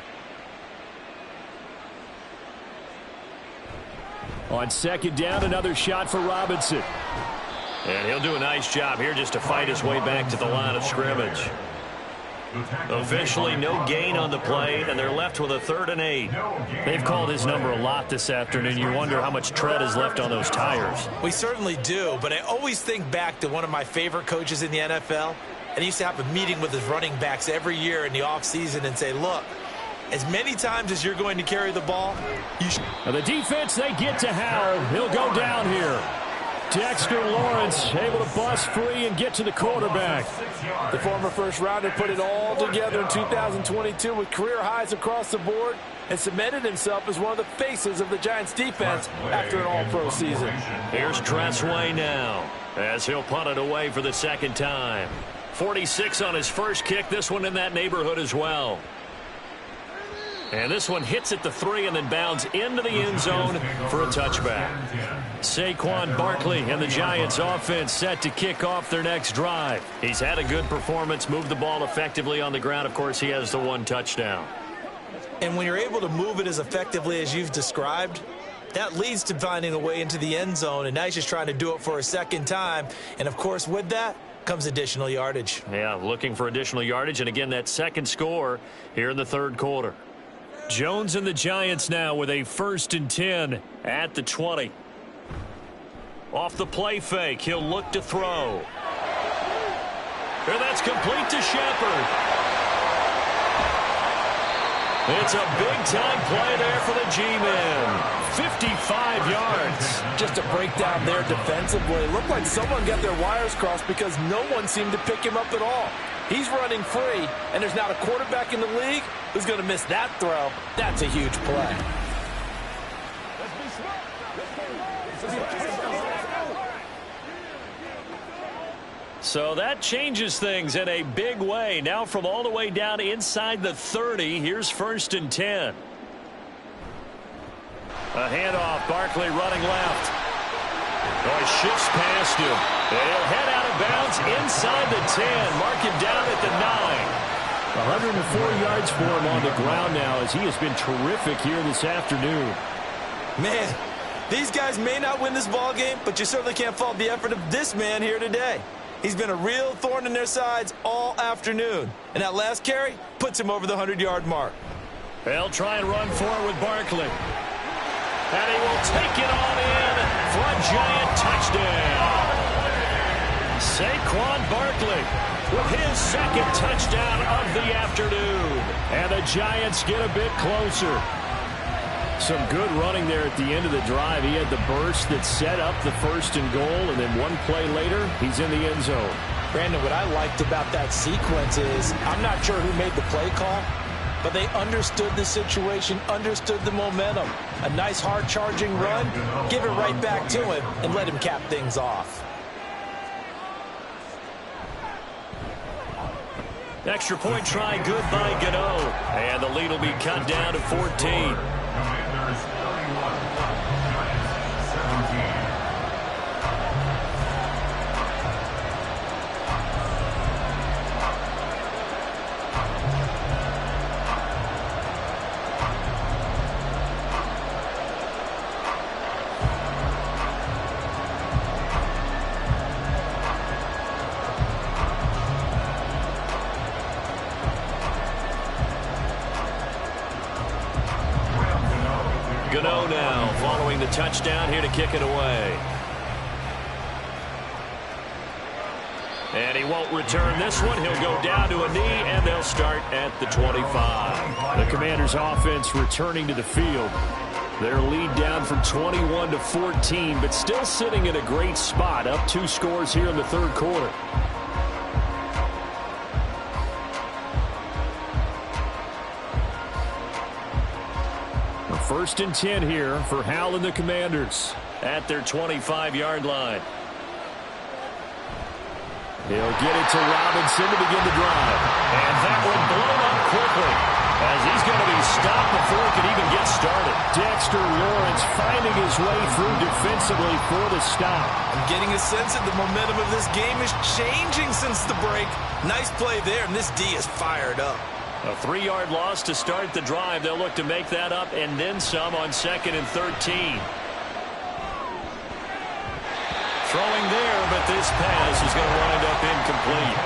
On 2nd down, another shot for Robinson. And he'll do a nice job here just to fight his way back to the line of scrimmage. Officially no gain on the play, and they're left with a 3rd and 8. They've called his number a lot this afternoon. You wonder how much tread is left on those tires. We certainly do, but I always think back to one of my favorite coaches in the NFL, and he used to have a meeting with his running backs every year in the offseason and say, look, as many times as you're going to carry the ball, you should. Now the defense, they get to Howard. He'll go down here. Dexter Lawrence able to bust free and get to the quarterback. The former first-rounder put it all together in 2022 with career highs across the board and cemented himself as one of the faces of the Giants' defense after an all-pro season. Here's Tressway now as he'll punt it away for the 2nd time. 46 on his first kick. This one in that neighborhood as well. And this one hits at the 3 and then bounds into the end zone for a touchback. Saquon Barkley and the Giants offense set to kick off their next drive. He's had a good performance, moved the ball effectively on the ground. Of course, he has the 1 touchdown. And when you're able to move it as effectively as you've described, that leads to finding a way into the end zone. And now he's just trying to do it for a 2nd time. And, of course, with that comes additional yardage. Yeah, looking for additional yardage. And, again, that 2nd score here in the 3rd quarter. Jones and the Giants now with a 1st and 10 at the 20. Off the play fake, he'll look to throw. And that's complete to Shepard. It's a big-time play there for the G-Men. 55 yards. Just a breakdown there defensively. It looked like someone got their wires crossed because no one seemed to pick him up at all. He's running free, and there's not a quarterback in the league who's going to miss that throw. That's a huge play. So that changes things in a big way. Now from all the way down inside the 30, here's 1st and 10. A handoff, Barkley running left. Oh, he shifts past him. And he'll head out of bounds inside the 10. Mark him down at the 9. 104 yards for him on the ground now as he has been terrific here this afternoon. Man, these guys may not win this ball game, but you certainly can't fault the effort of this man here today. He's been a real thorn in their sides all afternoon. And that last carry puts him over the 100-yard mark. They'll try and run forward with Barkley. And he will take it on in for a Giant touchdown. Saquon Barkley with his 2nd touchdown of the afternoon. And the Giants get a bit closer. Some good running there at the end of the drive. He had the burst that set up the 1st and goal, and then 1 play later, he's in the end zone. Brandon, what I liked about that sequence is I'm not sure who made the play call, but they understood the situation, understood the momentum. A nice hard-charging run, give it right back to him, and let him cap things off. Extra point try good by Gano. And the lead will be cut down to 14. Commanders 31, Giants 17. Gano now following the touchdown here to kick it away. And he won't return this one. He'll go down to a knee, and they'll start at the 25. The Commanders' offense returning to the field. Their lead down from 21 to 14, but still sitting in a great spot, up 2 scores here in the 3rd quarter. First and 10 here for Howell and the Commanders at their 25-yard line. He'll get it to Robinson to begin the drive. And that one blown up quickly as he's going to be stopped before he can even get started. Dexter Lawrence finding his way through defensively for the stop. I'm getting a sense that the momentum of this game is changing since the break. Nice play there, and this D is fired up. A 3-yard loss to start the drive. They'll look to make that up and then some on 2nd and 13. Throwing there, but this pass is going to wind up incomplete.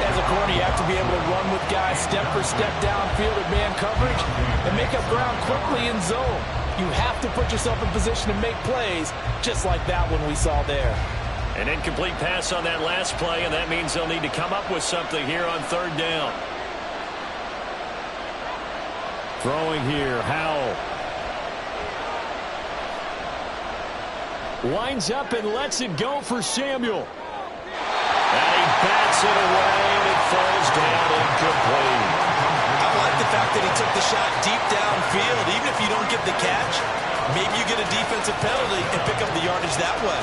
As a corner, you have to be able to run with guys step for step downfield or man coverage and make up ground quickly in zone. You have to put yourself in position to make plays, just like that one we saw there. An incomplete pass on that last play, and that means they'll need to come up with something here on third down. Throwing here, Howell. Winds up and lets it go for Samuel. And he bats it away, and it falls down incomplete. I like the fact that he took the shot deep downfield. Even if you don't get the catch, maybe you get a defensive penalty and pick up the yardage that way.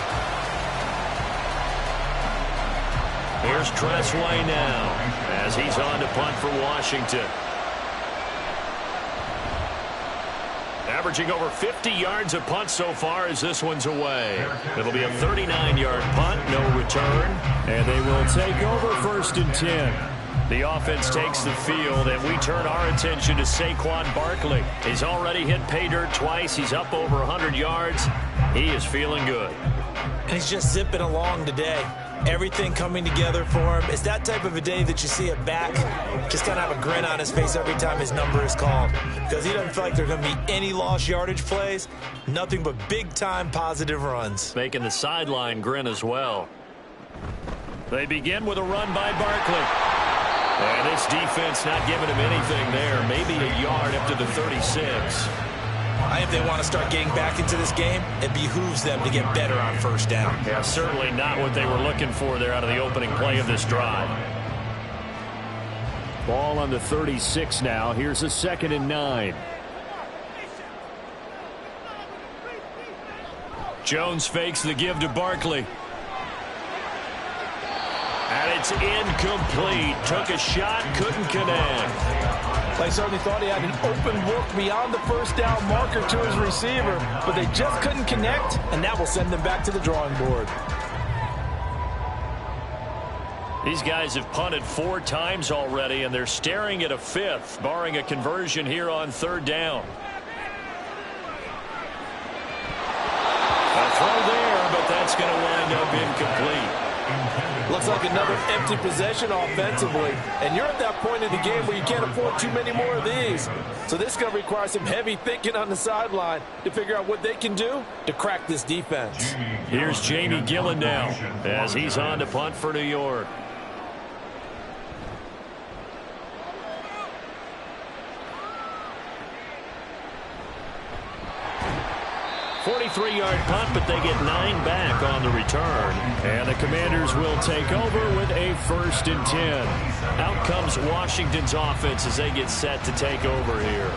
Here's Tressway now as he's on to punt for Washington. Averaging over 50 yards a punt so far as this one's away. It'll be a 39-yard punt, no return, and they will take over 1st and 10. The offense takes the field, and we turn our attention to Saquon Barkley. He's already hit pay dirt twice. He's up over 100 yards. He is feeling good. And he's just zipping along today. Everything coming together for him. It's that type of a day that you see a back just kind of have a grin on his face every time his number is called, because he doesn't feel like there are going to be any lost yardage plays, nothing but big-time positive runs. Making the sideline grin as well. They begin with a run by Barkley. And this defense not giving him anything there. Maybe a yard up to the 36. If they want to start getting back into this game, it behooves them to get better on 1st down. Yeah, certainly not what they were looking for there out of the opening play of this drive. Ball on the 36 now. Here's a 2nd and 9. Jones fakes the give to Barkley. And it's incomplete. Took a shot, couldn't connect. They certainly thought he had an open look beyond the 1st down marker to his receiver, but they just couldn't connect, and that will send them back to the drawing board. These guys have punted 4 times already, and they're staring at a 5th, barring a conversion here on 3rd down. A throw there, but that's going to wind up incomplete. Looks like another empty possession offensively, and you're at that point in the game where you can't afford too many more of these. So this is going to require some heavy thinking on the sideline to figure out what they can do to crack this defense. Here's Jamie Gillen now as he's on to punt for New York. .43-yard punt, but they get 9 back on the return. And the Commanders will take over with a 1st and 10. Out comes Washington's offense as they get set to take over here.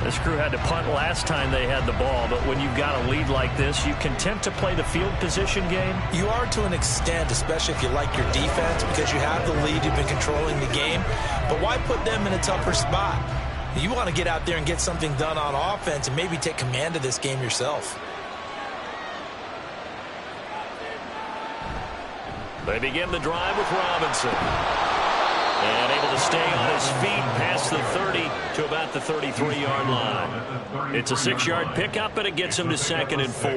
This crew had to punt last time they had the ball, but when you've got a lead like this, you content to play the field position game? You are to an extent, especially if you like your defense, because you have the lead, you've been controlling the game. But why put them in a tougher spot? You want to get out there and get something done on offense and maybe take command of this game yourself. They begin the drive with Robinson. And able to stay on his feet past the 30 to about the 33-yard line. It's a 6-yard pickup, and it gets him to 2nd and 4.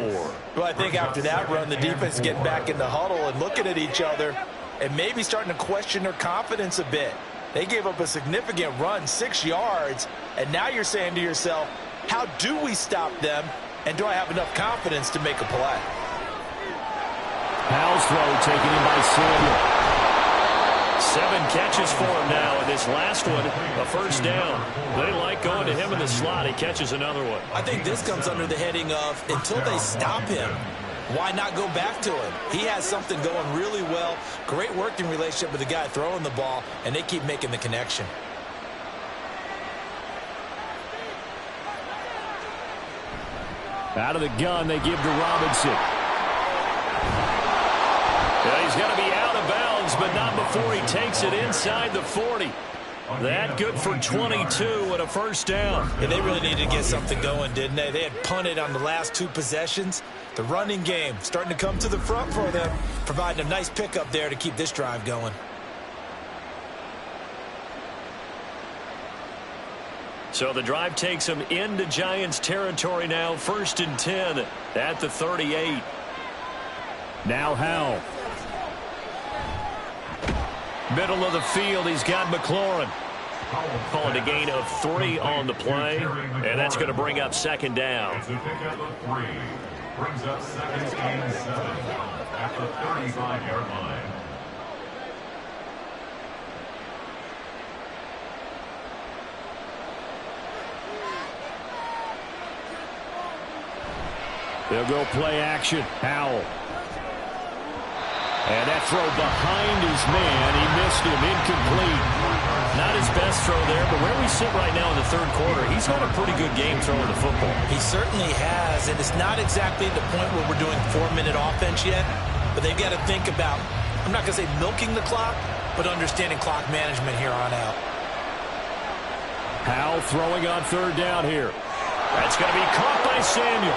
Well, I think after that run, the defense is getting back in the huddle and looking at each other and maybe starting to question their confidence a bit. They gave up a significant run, 6 yards, and now you're saying to yourself, how do we stop them, and do I have enough confidence to make a play? Powell's throw taken in by Samuel. 7 catches for him now, and this last one, a 1st down. They like going to him in the slot. He catches another one. I think this comes under the heading of, until they stop him, why not go back to him? He has something going really well. Great working relationship with the guy throwing the ball, and they keep making the connection. Out of the gun, they give to Robinson. Yeah, he's going to be out of bounds, but not before he takes it inside the 40. That good for 22 and a 1st down. And they really needed to get something going, didn't they? They had punted on the last 2 possessions. The running game starting to come to the front for them, providing a nice pickup there to keep this drive going. So the drive takes him into Giants territory now. 1st and 10 at the 38. Now Howell. Middle of the field, he's got McLaurin. Calling a gain of 3 on the play, and that's going to bring up second down. It's a pickup of 3. Brings up second and 7 at the 35-yard line. They'll go play action. Howell. And that throw behind his man. He missed him. Incomplete. Not his best throw there, but where we sit right now in the third quarter, he's had a pretty good game throwing the football. He certainly has, and it's not exactly the point where we're doing 4-minute offense yet, but they've got to think about, I'm not going to say milking the clock, but understanding clock management here on out. Howell throwing on third down here. That's going to be caught by Samuel.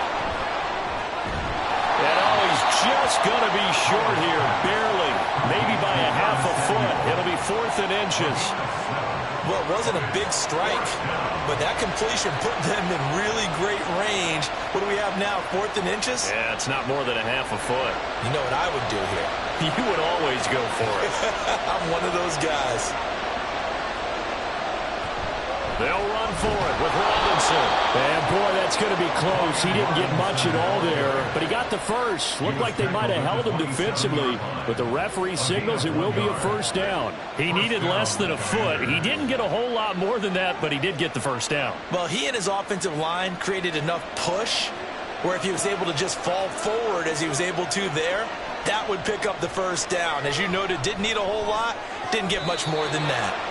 And he's just going to be short here, barely, maybe by a half a foot. It'll be 4th and inches. Well, it wasn't a big strike, but that completion put them in really great range. What do we have now, 4th and inches? Yeah, it's not more than a half a foot. You know what I would do here? You would always go for it. I'm one of those guys. They'll run for it with Robinson. And, boy, that's going to be close. He didn't get much at all there, but he got the first. Looked like they might have held him defensively, but the referee signals it will be a first down. He needed less than a foot. He didn't get a whole lot more than that, but he did get the first down. Well, he and his offensive line created enough push where if he was able to just fall forward as he was able to there, that would pick up the first down. As you noted, didn't need a whole lot, didn't get much more than that.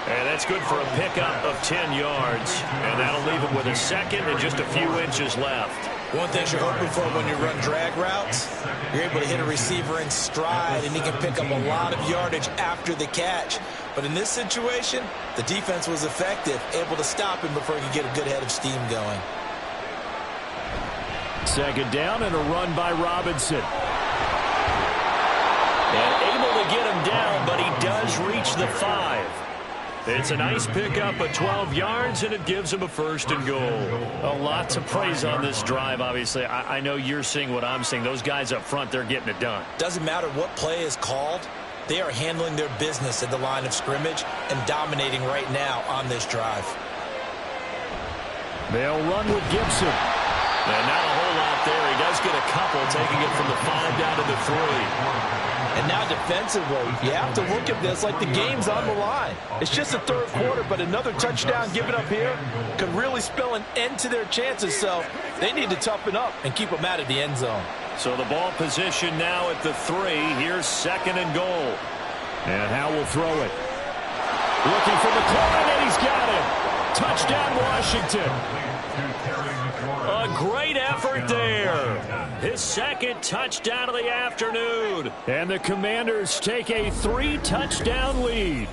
And that's good for a pickup of 10 yards. And that'll leave him with a second and just a few inches left. One thing you're hoping for when you run drag routes, you're able to hit a receiver in stride, and he can pick up a lot of yardage after the catch. But in this situation, the defense was effective, able to stop him before he could get a good head of steam going. Second down and a run by Robinson. And able to get him down, but he does reach the 5. It's a nice pickup of 12 yards, and it gives him a 1st and goal. A lot to praise on this drive, obviously. I know you're seeing what I'm seeing. Those guys up front, they're getting it done. Doesn't matter what play is called. They are handling their business at the line of scrimmage and dominating right now on this drive. They'll run with Gibson. And not a whole lot there. He does get a couple, taking it from the 5 down to the 3. And now defensively, you have to look at this like the game's on the line. It's just the third quarter, but another touchdown given up here could really spell an end to their chances. So they need to toughen up and keep them out of the end zone. So the ball position now at the 3. Here's 2nd and goal. And Howell will throw it. Looking for McLaurin, and he's got it. Touchdown, Washington. A great effort there. His 2nd touchdown of the afternoon. And the Commanders take a 3-touchdown lead.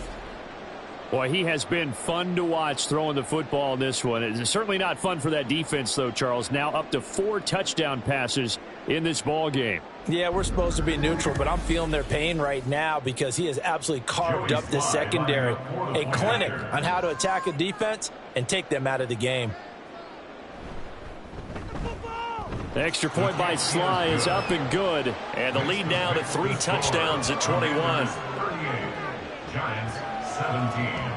Boy, he has been fun to watch throwing the football in this one. It's certainly not fun for that defense, though, Charles. Now up to 4 touchdown passes in this ball game. Yeah, we're supposed to be neutral, but I'm feeling their pain right now because he has absolutely carved up this secondary. A clinic on how to attack a defense and take them out of the game. The extra point by Sly is up and good. And the lead now to 3 touchdowns at 21. 38, Giants 17.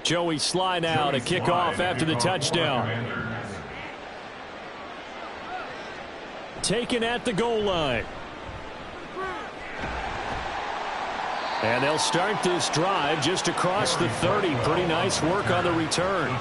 Joey Sly now to kick off after the touchdown. Taken at the goal line. And they'll start this drive just across the 30. Pretty nice work on the return.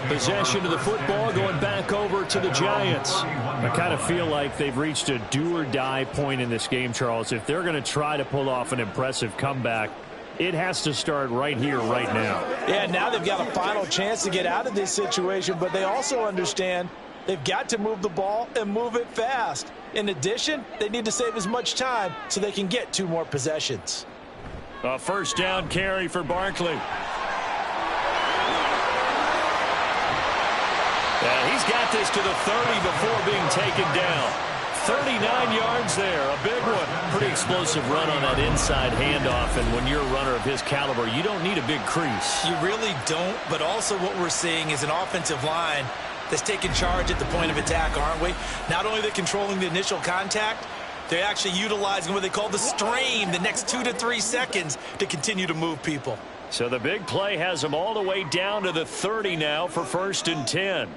Possession of the football going back over to the Giants. I kind of feel like they've reached a do-or-die point in this game, Charles. If they're going to try to pull off an impressive comeback, it has to start right here, right now. Yeah, now they've got a final chance to get out of this situation, but they also understand they've got to move the ball and move it fast. In addition, they need to save as much time so they can get 2 more possessions. A 1st down carry for Barkley. And he's got this to the 30 before being taken down. 39 yards there, a big one. Pretty explosive run on that inside handoff, and when you're a runner of his caliber, you don't need a big crease. You really don't, but also what we're seeing is an offensive line that's taking charge at the point of attack, aren't we? Not only are they controlling the initial contact, they're actually utilizing what they call the strain, the next 2 to 3 seconds to continue to move people. So the big play has them all the way down to the 30 now for 1st and 10.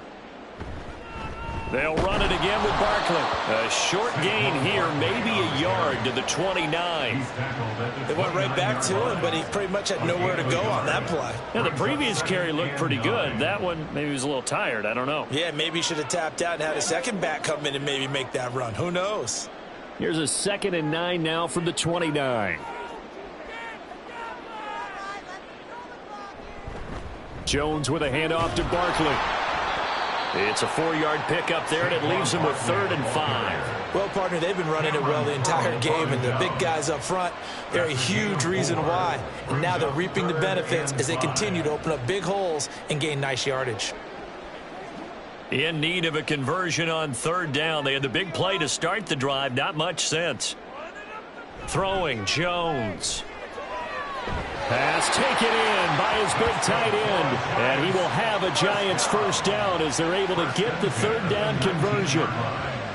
They'll run it again with Barkley. A short gain here, maybe a yard to the 29. They went right back to him, but he pretty much had nowhere to go on that play. Yeah, the previous carry looked pretty good. That one, maybe he was a little tired. I don't know. Yeah, maybe he should have tapped out and had a second back come in and maybe make that run. Who knows? Here's a 2nd and 9 now from the 29. Jones with a handoff to Barkley. It's a 4-yard pickup there, and it leaves him with 3rd and 5. Well, partner, they've been running it well the entire game, and the big guys up front, they're a huge reason why. And now they're reaping the benefits as they continue to open up big holes and gain nice yardage. In need of a conversion on 3rd down. They had the big play to start the drive. Not much sense. Throwing, Jones. Pass taken in by his big tight end. And he will have a Giants 1st down as they're able to get the 3rd down conversion.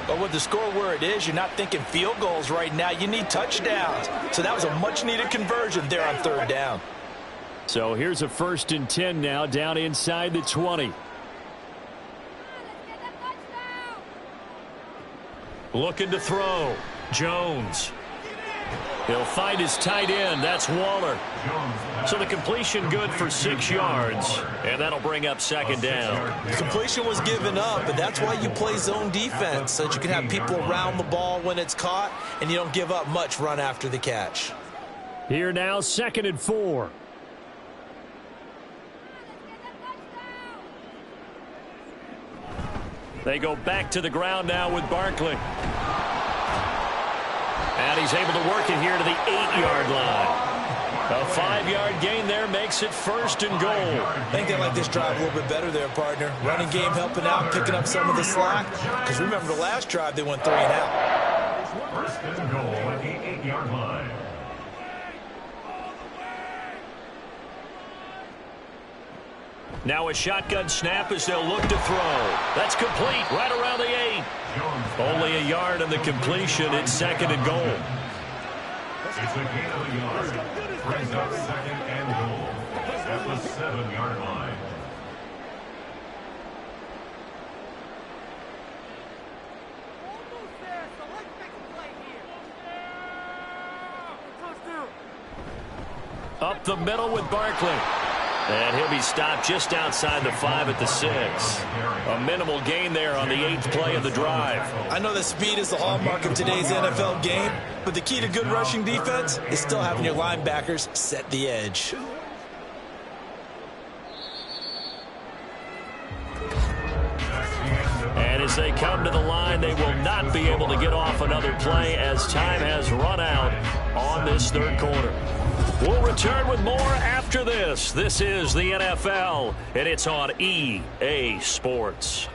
But with the score where it is, you're not thinking field goals right now. You need touchdowns. So that was a much-needed conversion there on 3rd down. So here's a 1st and 10 now down inside the 20. Looking to throw. Jones. He'll find his tight end. That's Waller. So the completion good for 6 yards, and that'll bring up 2nd down. The completion was given up, but that's why you play zone defense, so that you can have people around the ball when it's caught, and you don't give up much run after the catch. Here now, 2nd and 4. They go back to the ground now with Barkley. And he's able to work it here to the 8-yard line. A 5-yard gain there makes it 1st and goal. I think they like this drive a little bit better there, partner. Running game helping out, picking up some of the slack. Because remember the last drive, they went 3 and out. 1st and goal at the 8-yard line. Now a shotgun snap as they'll look to throw. That's complete right around the 8. Only a yard on the completion. It's 2nd and goal. It's a gain of a yard. Brings up 2nd and goal at the 7-yard line. Up the middle with Barkley. And he'll be stopped just outside the 5 at the 6. A minimal gain there on the 8th play of the drive. I know that speed is the hallmark of today's NFL game, but the key to good rushing defense is still having your linebackers set the edge. And as they come to the line, they will not be able to get off another play as time has run out on this 3rd quarter. We'll return with more after this. This is the NFL, and it's on EA Sports.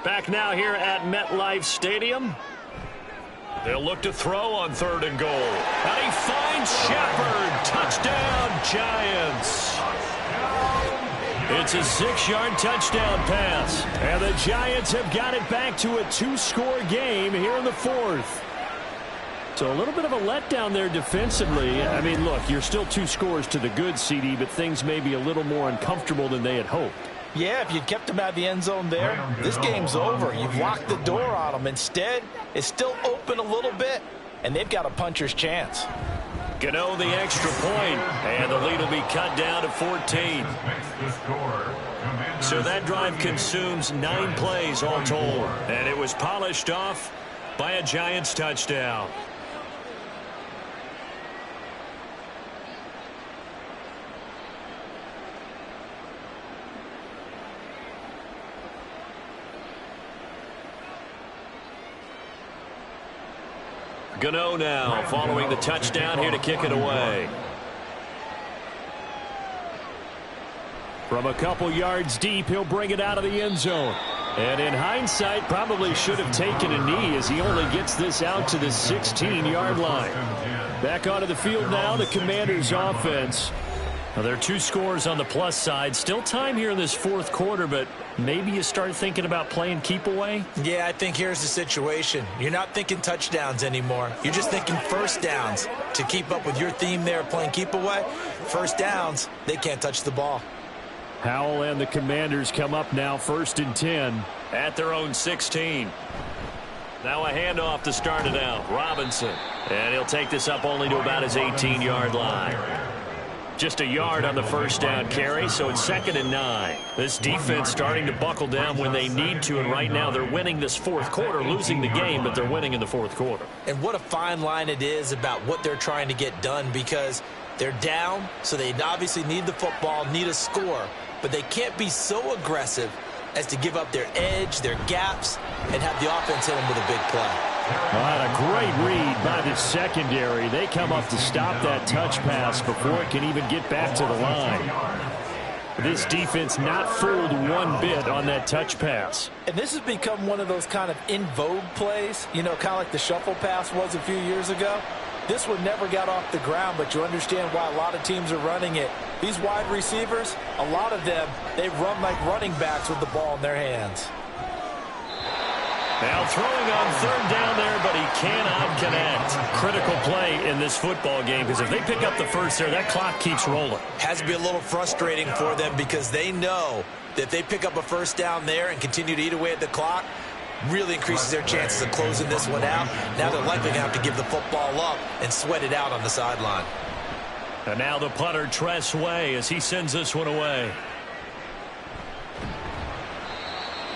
Back now here at MetLife Stadium. They'll look to throw on 3rd and goal. And he finds Shepard. Touchdown, Giants. It's a 6-yard touchdown pass. And the Giants have got it back to a 2-score game here in the 4th. So a little bit of a letdown there defensively. I mean, look, you're still 2 scores to the good, CD, but things may be a little more uncomfortable than they had hoped. Yeah, if you'd kept them out of the end zone there, this game's over. You've locked the door on them. Instead, it's still open a little bit, and they've got a puncher's chance. Gano the extra point, and the lead will be cut down to 14. So that drive consumes 9 plays all told, and it was polished off by a Giants touchdown. Gano now following the touchdown here to kick it away. From a couple yards deep, he'll bring it out of the end zone. And in hindsight, probably should have taken a knee as he only gets this out to the 16-yard line. Back onto the field now, the Commanders' offense. Well, there are 2 scores on the plus side. Still time here in this fourth quarter, but maybe you start thinking about playing keep away? Yeah, I think here's the situation. You're not thinking touchdowns anymore. You're just thinking first downs. To keep up with your theme there, playing keep away, first downs, they can't touch the ball. Howell and the Commanders come up now, 1st and 10 at their own 16. Now a handoff to start it out. Robinson. And he'll take this up only to about his 18-yard line. Just a yard on the first down carry, so it's 2nd and 9. This defense starting to buckle down when they need to, and right now they're winning this fourth quarter, losing the game, but they're winning in the fourth quarter. And what a fine line it is about what they're trying to get done, because they're down, so they obviously need the football, need a score, but they can't be so aggressive as to give up their edge, their gaps, and have the offense hit them with a big play. All right, a great read by the secondary. They come up to stop that touch pass before it can even get back to the line. This defense not fooled one bit on that touch pass. And this has become one of those kind of in vogue plays, you know, kind of like the shuffle pass was a few years ago. This one never got off the ground, but you understand why a lot of teams are running it. These wide receivers, a lot of them, they run like running backs with the ball in their hands. Now throwing on 3rd down there, but he cannot connect. Critical play in this football game, because if they pick up the first there, that clock keeps rolling. Has to be a little frustrating for them, because they know that if they pick up a first down there and continue to eat away at the clock, really increases their chances of closing this one out. Now they're likely going to have to give the football up and sweat it out on the sideline. And now the punter, Tress Way, as he sends this one away.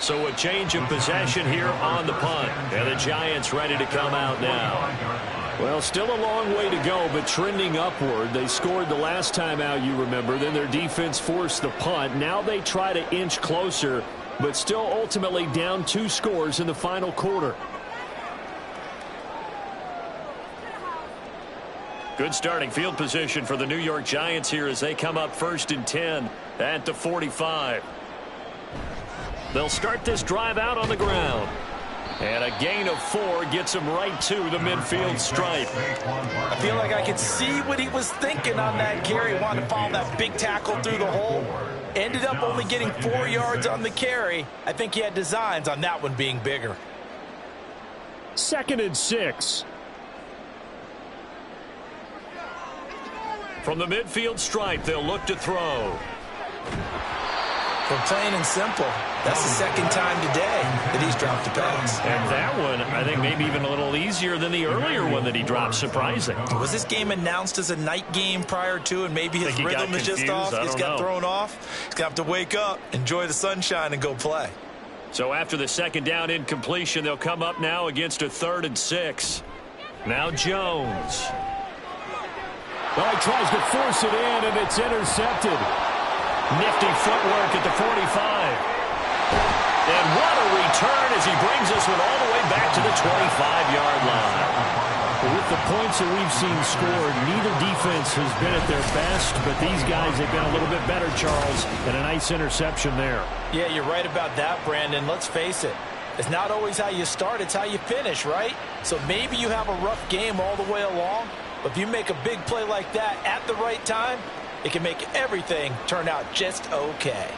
So a change of possession here on the punt. And the Giants ready to come out now. Well, still a long way to go, but trending upward. They scored the last time out, you remember. Then their defense forced the punt. Now they try to inch closer, but still ultimately down 2 scores in the final quarter. Good starting field position for the New York Giants here as they come up 1st and 10 at the 45. They'll start this drive out on the ground. And a gain of 4 gets him right to the midfield stripe. I feel like I could see what he was thinking on that carry. He wanted to follow that big tackle through the hole. Ended up only getting 4 yards on the carry. I think he had designs on that one being bigger. 2nd and 6. From the midfield stripe, they'll look to throw. From plain and simple, that's the 2nd time today that he's dropped a pass. And that one, I think, maybe even a little easier than the earlier one that he dropped. Surprising. Was this game announced as a night game prior to, and maybe his rhythm is just off? He's got thrown off. He's going to have to wake up, enjoy the sunshine, and go play. So after the 2nd down incompletion, they'll come up now against a 3rd and 6. Now Jones. Well, he tries to force it in, and it's intercepted. Nifty footwork at the 45. And what a return as he brings this one all the way back to the 25-yard line. With the points that we've seen scored, neither defense has been at their best, but these guys have been a little bit better, Charles, and a nice interception there. Yeah, you're right about that, Brandon. Let's face it. It's not always how you start, it's how you finish, right? So maybe you have a rough game all the way along, but if you make a big play like that at the right time, it can make everything turn out just okay.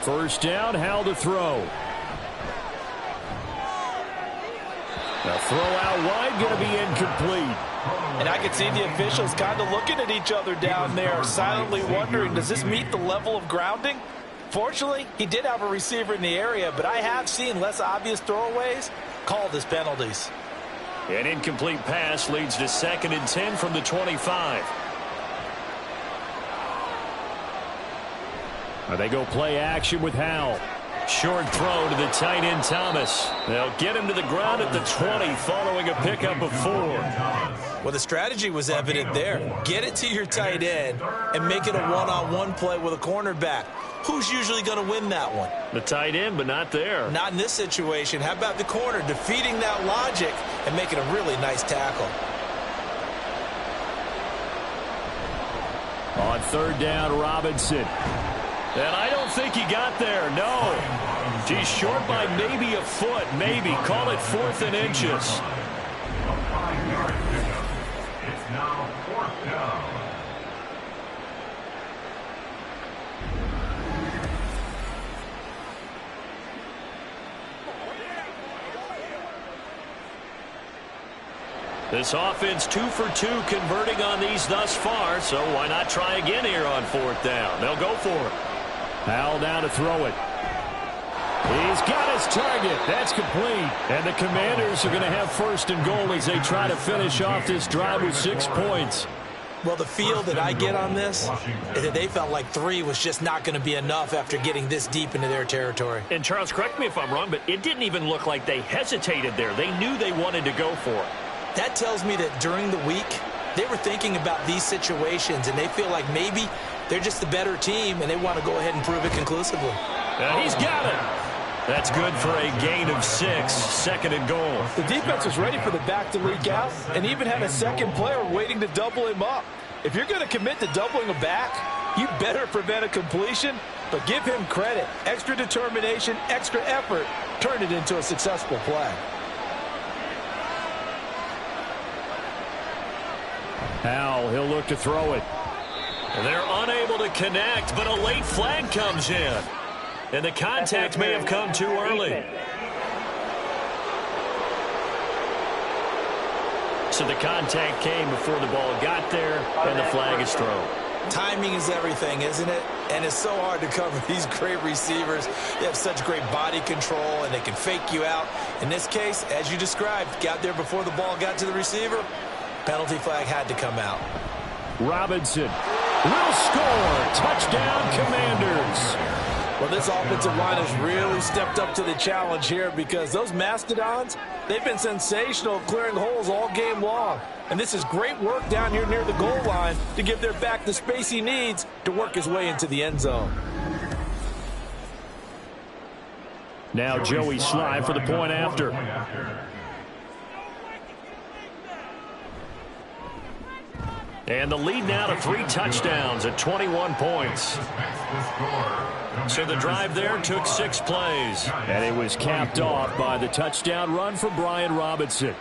First down, Howell to throw. The throw out wide, going to be incomplete. And I can see the officials kind of looking at each other down there, silently wondering, does this meet the level of grounding? Fortunately, he did have a receiver in the area, but I have seen less obvious throwaways called as penalties. An incomplete pass leads to 2nd and 10 from the 25. They go play action with Howell. Short throw to the tight end, Thomas. They'll get him to the ground at the 20 following a pickup of 4. Well, the strategy was evident there. Get it to your tight end and make it a one-on-one play with a cornerback. Who's usually going to win that one? The tight end, but not there. Not in this situation. How about the corner defeating that logic and making a really nice tackle? On 3rd down, Robinson. And I don't think he got there, no. He's short by maybe a foot, maybe. Call it 4th and inches. A 5-yard pickup. It's now 4th down. This offense 2 for 2 converting on these thus far, so why not try again here on 4th down? They'll go for it. Howell down to throw it. He's got his target. That's complete. And the Commanders are going to have 1st and goal as they try to finish off this drive with 6 points. Well, the feel that I get on this is that they felt like 3 was just not going to be enough after getting this deep into their territory. And Charles, correct me if I'm wrong, but it didn't even look like they hesitated there. They knew they wanted to go for it. That tells me that during the week, they were thinking about these situations, and they feel like maybe they're just the better team, and they want to go ahead and prove it conclusively. And he's got it. That's good for a gain of 6, 2nd and goal. The defense was ready for the back to leak out and even had a second player waiting to double him up. If you're going to commit to doubling a back, you better prevent a completion, but give him credit. Extra determination, extra effort turned it into a successful play. Howell, he'll look to throw it. They're unable to connect, but a late flag comes in. And the contact may have come too early. So the contact came before the ball got there, and the flag is thrown. Timing is everything, isn't it? And it's so hard to cover these great receivers. They have such great body control, and they can fake you out. In this case, as you described, got there before the ball got to the receiver. Penalty flag had to come out. Robinson will score. Touchdown, Commanders. Well, this offensive line has really stepped up to the challenge here because those Mastodons, they've been sensational clearing holes all game long. And this is great work down here near the goal line to give their back the space he needs to work his way into the end zone. Now Joey Sly for the point after. And the lead now to 3 touchdowns at 21 points. So the drive there took 6 plays. And it was capped off by the touchdown run for Brian Robinson.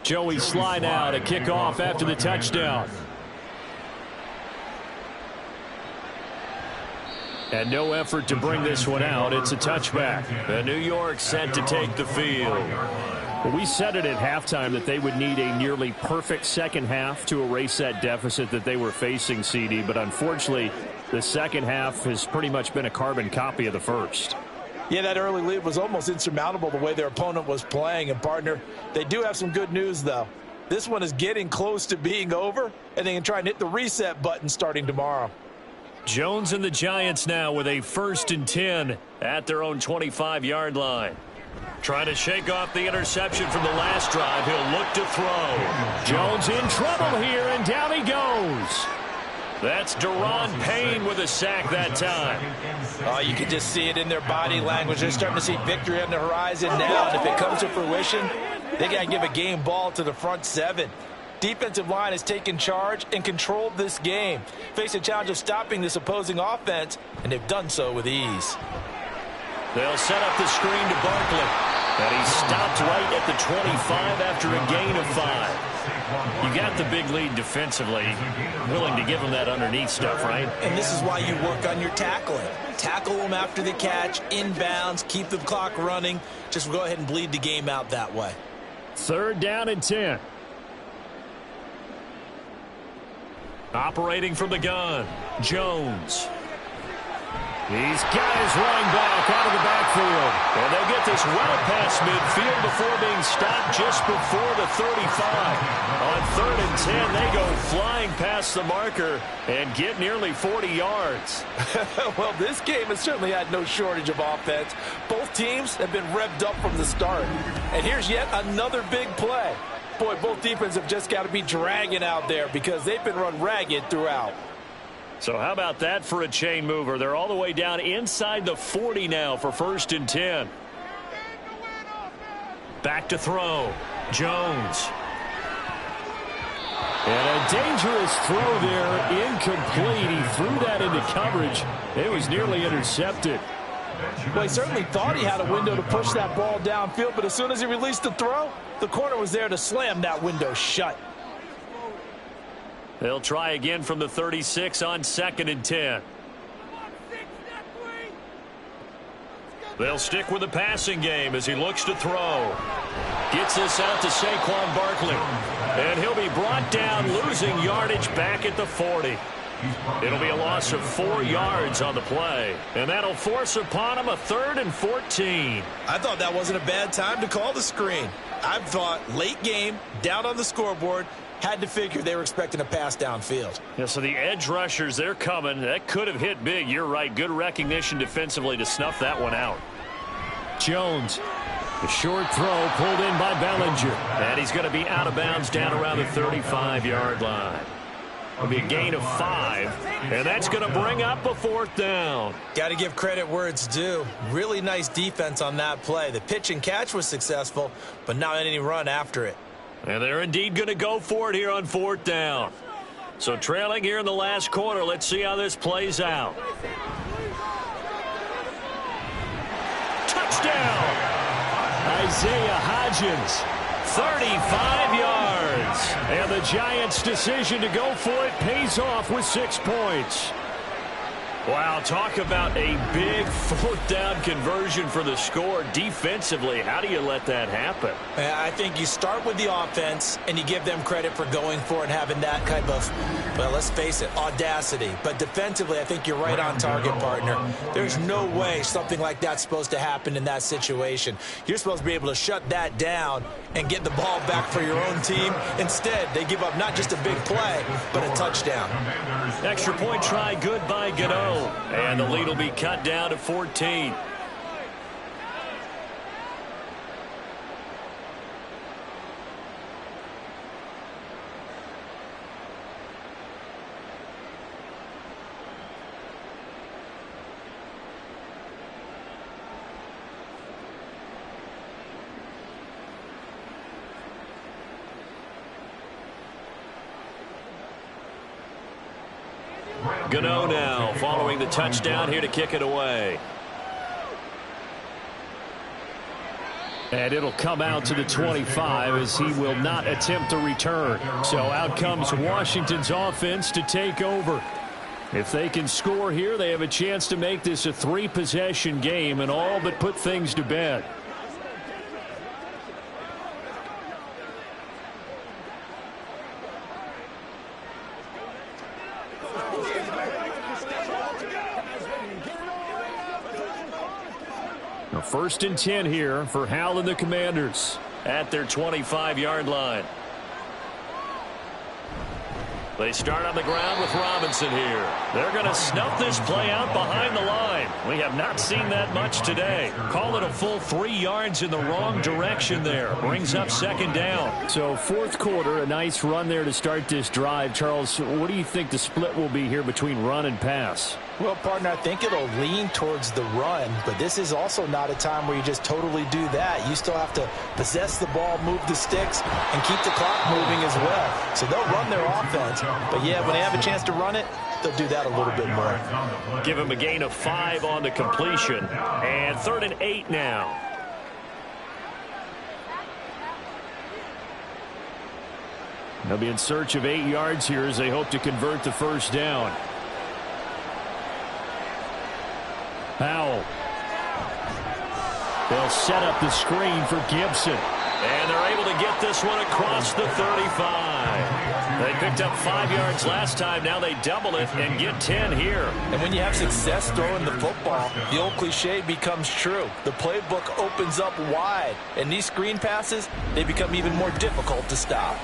Joey Sly now to kick off after the touchdown. And no effort to bring this one out. It's a touchback. And New York set to take the field. Well, we said it at halftime that they would need a nearly perfect second half to erase that deficit that they were facing, CD. But unfortunately, the second half has pretty much been a carbon copy of the first. Yeah, that early lead was almost insurmountable the way their opponent was playing. And, partner, they do have some good news, though. This one is getting close to being over, and they can try and hit the reset button starting tomorrow. Jones and the Giants now with a 1st and 10 at their own 25-yard line. Trying to shake off the interception from the last drive. He'll look to throw. Jones in trouble here, and down he goes. That's Deron Payne with a sack that time. Oh, you can just see it in their body language. They're starting to see victory on the horizon now. And if it comes to fruition, they got to give a game ball to the front 7. Defensive line has taken charge and controlled this game. Face a challenge of stopping this opposing offense, and they've done so with ease. They'll set up the screen to Barkley. And he stopped right at the 25 after a gain of 5. You got the big lead defensively. Willing to give them that underneath stuff, right? And this is why you work on your tackling. Tackle them after the catch, inbounds, keep the clock running. Just go ahead and bleed the game out that way. 3rd down and 10. Operating from the gun, Jones. He's got his running back out of the backfield. And they'll get this well past midfield before being stopped just before the 35. On 3rd and 10, they go flying past the marker and get nearly 40 yards. Well, this game has certainly had no shortage of offense. Both teams have been revved up from the start. And here's yet another big play. Boy, both defenses have just got to be dragging out there because they've been run ragged throughout. So how about that for a chain mover? They're all the way down inside the 40 now for 1st and 10. Back to throw. Jones. And a dangerous throw there. Incomplete. He threw that into coverage. It was nearly intercepted. Well, he certainly thought he had a window to push that ball downfield, but as soon as he released the throw, the corner was there to slam that window shut. They'll try again from the 36 on 2nd and 10. They'll stick with the passing game as he looks to throw. Gets this out to Saquon Barkley. And he'll be brought down, losing yardage back at the 40. It'll be a loss of 4 yards on the play. And that'll force upon him a 3rd and 14. I thought that wasn't a bad time to call the screen. I thought late game, down on the scoreboard, had to figure they were expecting a pass downfield. Yeah, so the edge rushers, they're coming. That could have hit big. You're right. Good recognition defensively to snuff that one out. Jones. The short throw pulled in by Bellinger. And he's going to be out of bounds down around the 35-yard line. It'll be a gain of 5. And that's going to bring up a 4th down. Got to give credit where it's due. Really nice defense on that play. The pitch and catch was successful, but not any run after it. And they're indeed going to go for it here on 4th down. So trailing here in the last quarter. Let's see how this plays out. Touchdown! Isaiah Hodgins. 35 yards. And the Giants' decision to go for it pays off with 6 points. Wow, talk about a big 4th down conversion for the score. Defensively, how do you let that happen? I think you start with the offense and you give them credit for going for it and having that type of, well, let's face it, audacity. But defensively, I think you're right on target, partner. There's no way something like that's supposed to happen in that situation. You're supposed to be able to shut that down and get the ball back for your own team. Instead, they give up not just a big play, but a touchdown. Extra point try good by Gano. And the lead will be cut down to 14. Gano now following the touchdown here to kick it away. And it'll come out to the 25 as he will not attempt to return. So out comes Washington's offense to take over. If they can score here, they have a chance to make this a 3-possession game and all but put things to bed. Now 1st and 10 here for Hal and the Commanders at their 25-yard line. They start on the ground with Robinson here. They're going to snuff this play out behind the line. We have not seen that much today. Call it a full 3 yards in the wrong direction there. Brings up 2nd down. So 4th quarter, a nice run there to start this drive. Charles, what do you think the split will be here between run and pass? Well, partner, I think it'll lean towards the run, but this is also not a time where you just totally do that. You still have to possess the ball, move the sticks, and keep the clock moving as well. So they'll run their offense, but yeah, when they have a chance to run it, they'll do that a little bit more. Give him a gain of 5 on the completion, and 3rd and 8 now. They'll be in search of 8 yards here as they hope to convert the 1st down. Powell. They'll set up the screen for Gibson. And they're able to get this one across the 35. They picked up 5 yards last time. Now they double it and get 10 here. And when you have success throwing the football, the old cliche becomes true. The playbook opens up wide. And these screen passes, they become even more difficult to stop.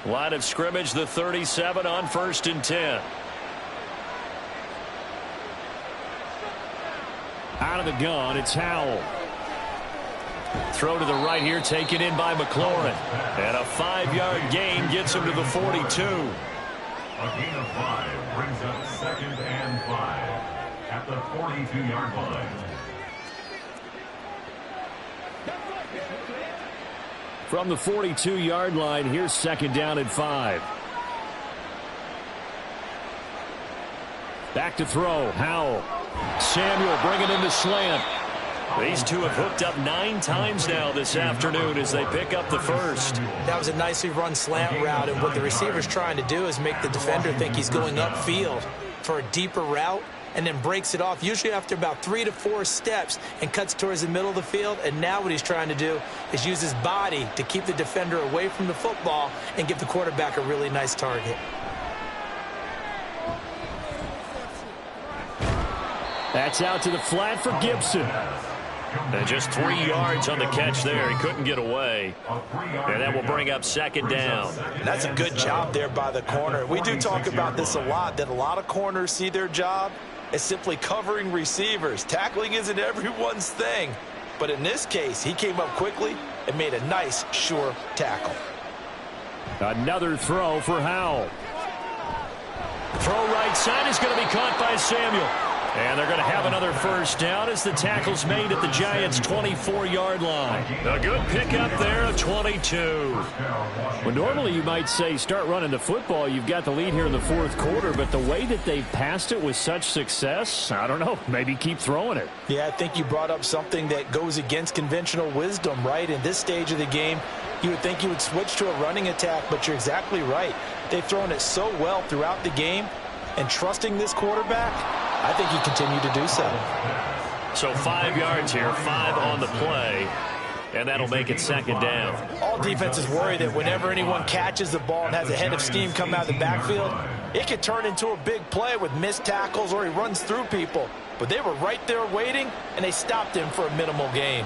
Line of scrimmage, the 37 on 1st and 10. Out of the gun, it's Howell. Throw to the right here, taken in by McLaurin. And a 5-yard gain gets him to the 42. A gain of 5 brings up 2nd and 5 at the 42-yard line. From the 42-yard line, here's 2nd down and 5. Back to throw, Howell. Samuel bringing in the slant. These two have hooked up 9 times now this afternoon as they pick up the first. That was a nicely run slant route, and what the receiver's trying to do is make the defender think he's going upfield for a deeper route, and then breaks it off, usually after about 3 to 4 steps, and cuts towards the middle of the field. And now what he's trying to do is use his body to keep the defender away from the football and give the quarterback a really nice target. That's out to the flat for Gibson. And just 3 yards on the catch there. He couldn't get away. And that will bring up 2nd down. And that's a good job there by the corner. We do talk about this a lot, that a lot of corners see their job as simply covering receivers. Tackling isn't everyone's thing. But in this case, he came up quickly and made a nice, sure tackle. Another throw for Howell. Throw right side is going to be caught by Samuel. And they're going to have another first down as the tackle's made at the Giants' 24-yard line. A good pickup there of 22. Well, normally you might say start running the football. You've got the lead here in the 4th quarter, but the way that they've passed it with such success, I don't know, maybe keep throwing it. Yeah, I think you brought up something that goes against conventional wisdom, right? In this stage of the game, you would think you would switch to a running attack, but you're exactly right. They've thrown it so well throughout the game, and trusting this quarterback, I think he continued to do so. So 5 yards here, 5 on the play, and that'll make it 2nd down. All defenses worry that whenever anyone catches the ball and has a head of steam come out of the backfield, it could turn into a big play with missed tackles or he runs through people. But they were right there waiting, and they stopped him for a minimal gain.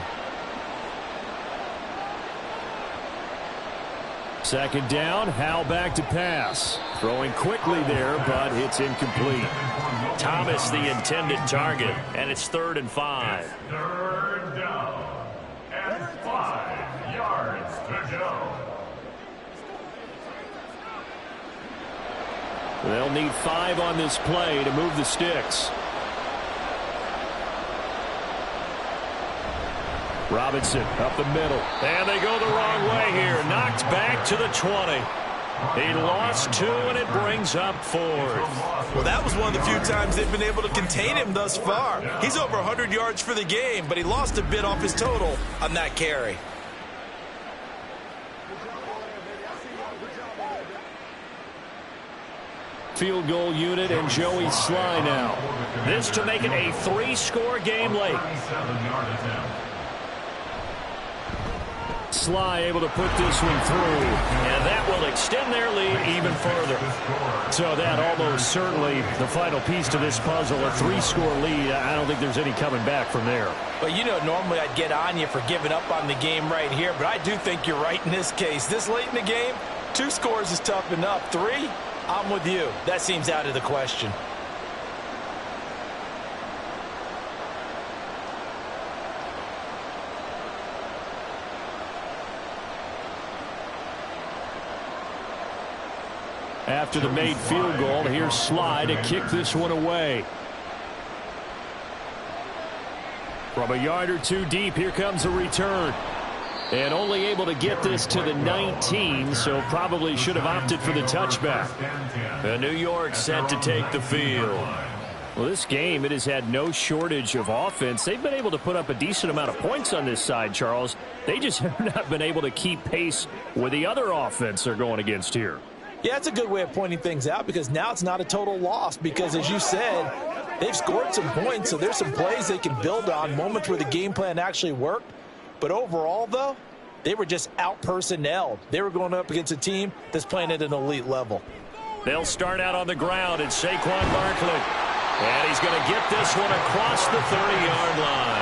2nd down, Howell back to pass. Throwing quickly there, but it's incomplete. Thomas the intended target, and it's 3rd and 5. 3rd down and 5 yards to go. They'll need 5 on this play to move the sticks. Robinson up the middle. And they go the wrong way here. Knocked back to the 20. He lost 2, and it brings up 4th. Well, that was one of the few times they've been able to contain him thus far. He's over 100 yards for the game, but he lost a bit off his total on that carry. Field goal unit and Joey Sly now. This to make it a 3-score game late. Sly able to put this one through, and that will extend their lead even further. So that almost certainly the final piece to this puzzle, a 3-score lead. I don't think there's any coming back from there. Well, you know, normally I'd get on you for giving up on the game right here, but I do think you're right in this case. This late in the game, 2 scores is tough enough. 3, I'm with you. That seems out of the question. After the made field goal, here's Sly to kick this one away. From a yard or 2 deep, here comes a return. And only able to get this to the 19, so probably should have opted for the touchback. And New York set to take the field. Well, this game, it has had no shortage of offense. They've been able to put up a decent amount of points on this side, Charles. They just have not been able to keep pace with the other offense they're going against here. Yeah, that's a good way of pointing things out, because now it's not a total loss, because as you said, They've scored some points, so there's some plays they can build on, moments where the game plan actually worked. But overall, though, they were just out-personnelled. They were going up against a team that's playing at an elite level. They'll start out on the ground. It's Saquon Barkley. And he's going to get this one across the 30-yard line.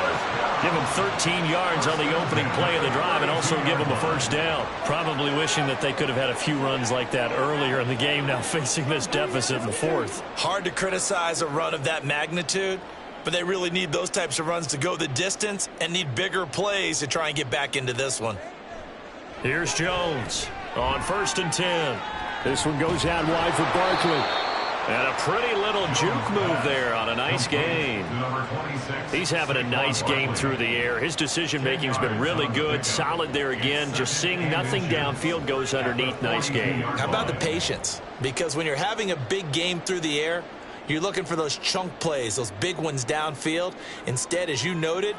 Give him 13 yards on the opening play of the drive and also give him a first down. Probably wishing that they could have had a few runs like that earlier in the game, now facing this deficit in the fourth. Hard to criticize a run of that magnitude, but they really need those types of runs to go the distance and need bigger plays to try and get back into this one. Here's Jones on 1st and 10. This one goes out wide for Barkley. And a pretty little juke move there on a nice game. He's having a nice game through the air. His decision-making's been really good. Solid there again. Just seeing nothing downfield goes underneath. Nice game. How about the patience? Because when you're having a big game through the air, you're looking for those chunk plays, those big ones downfield. Instead, as you noted,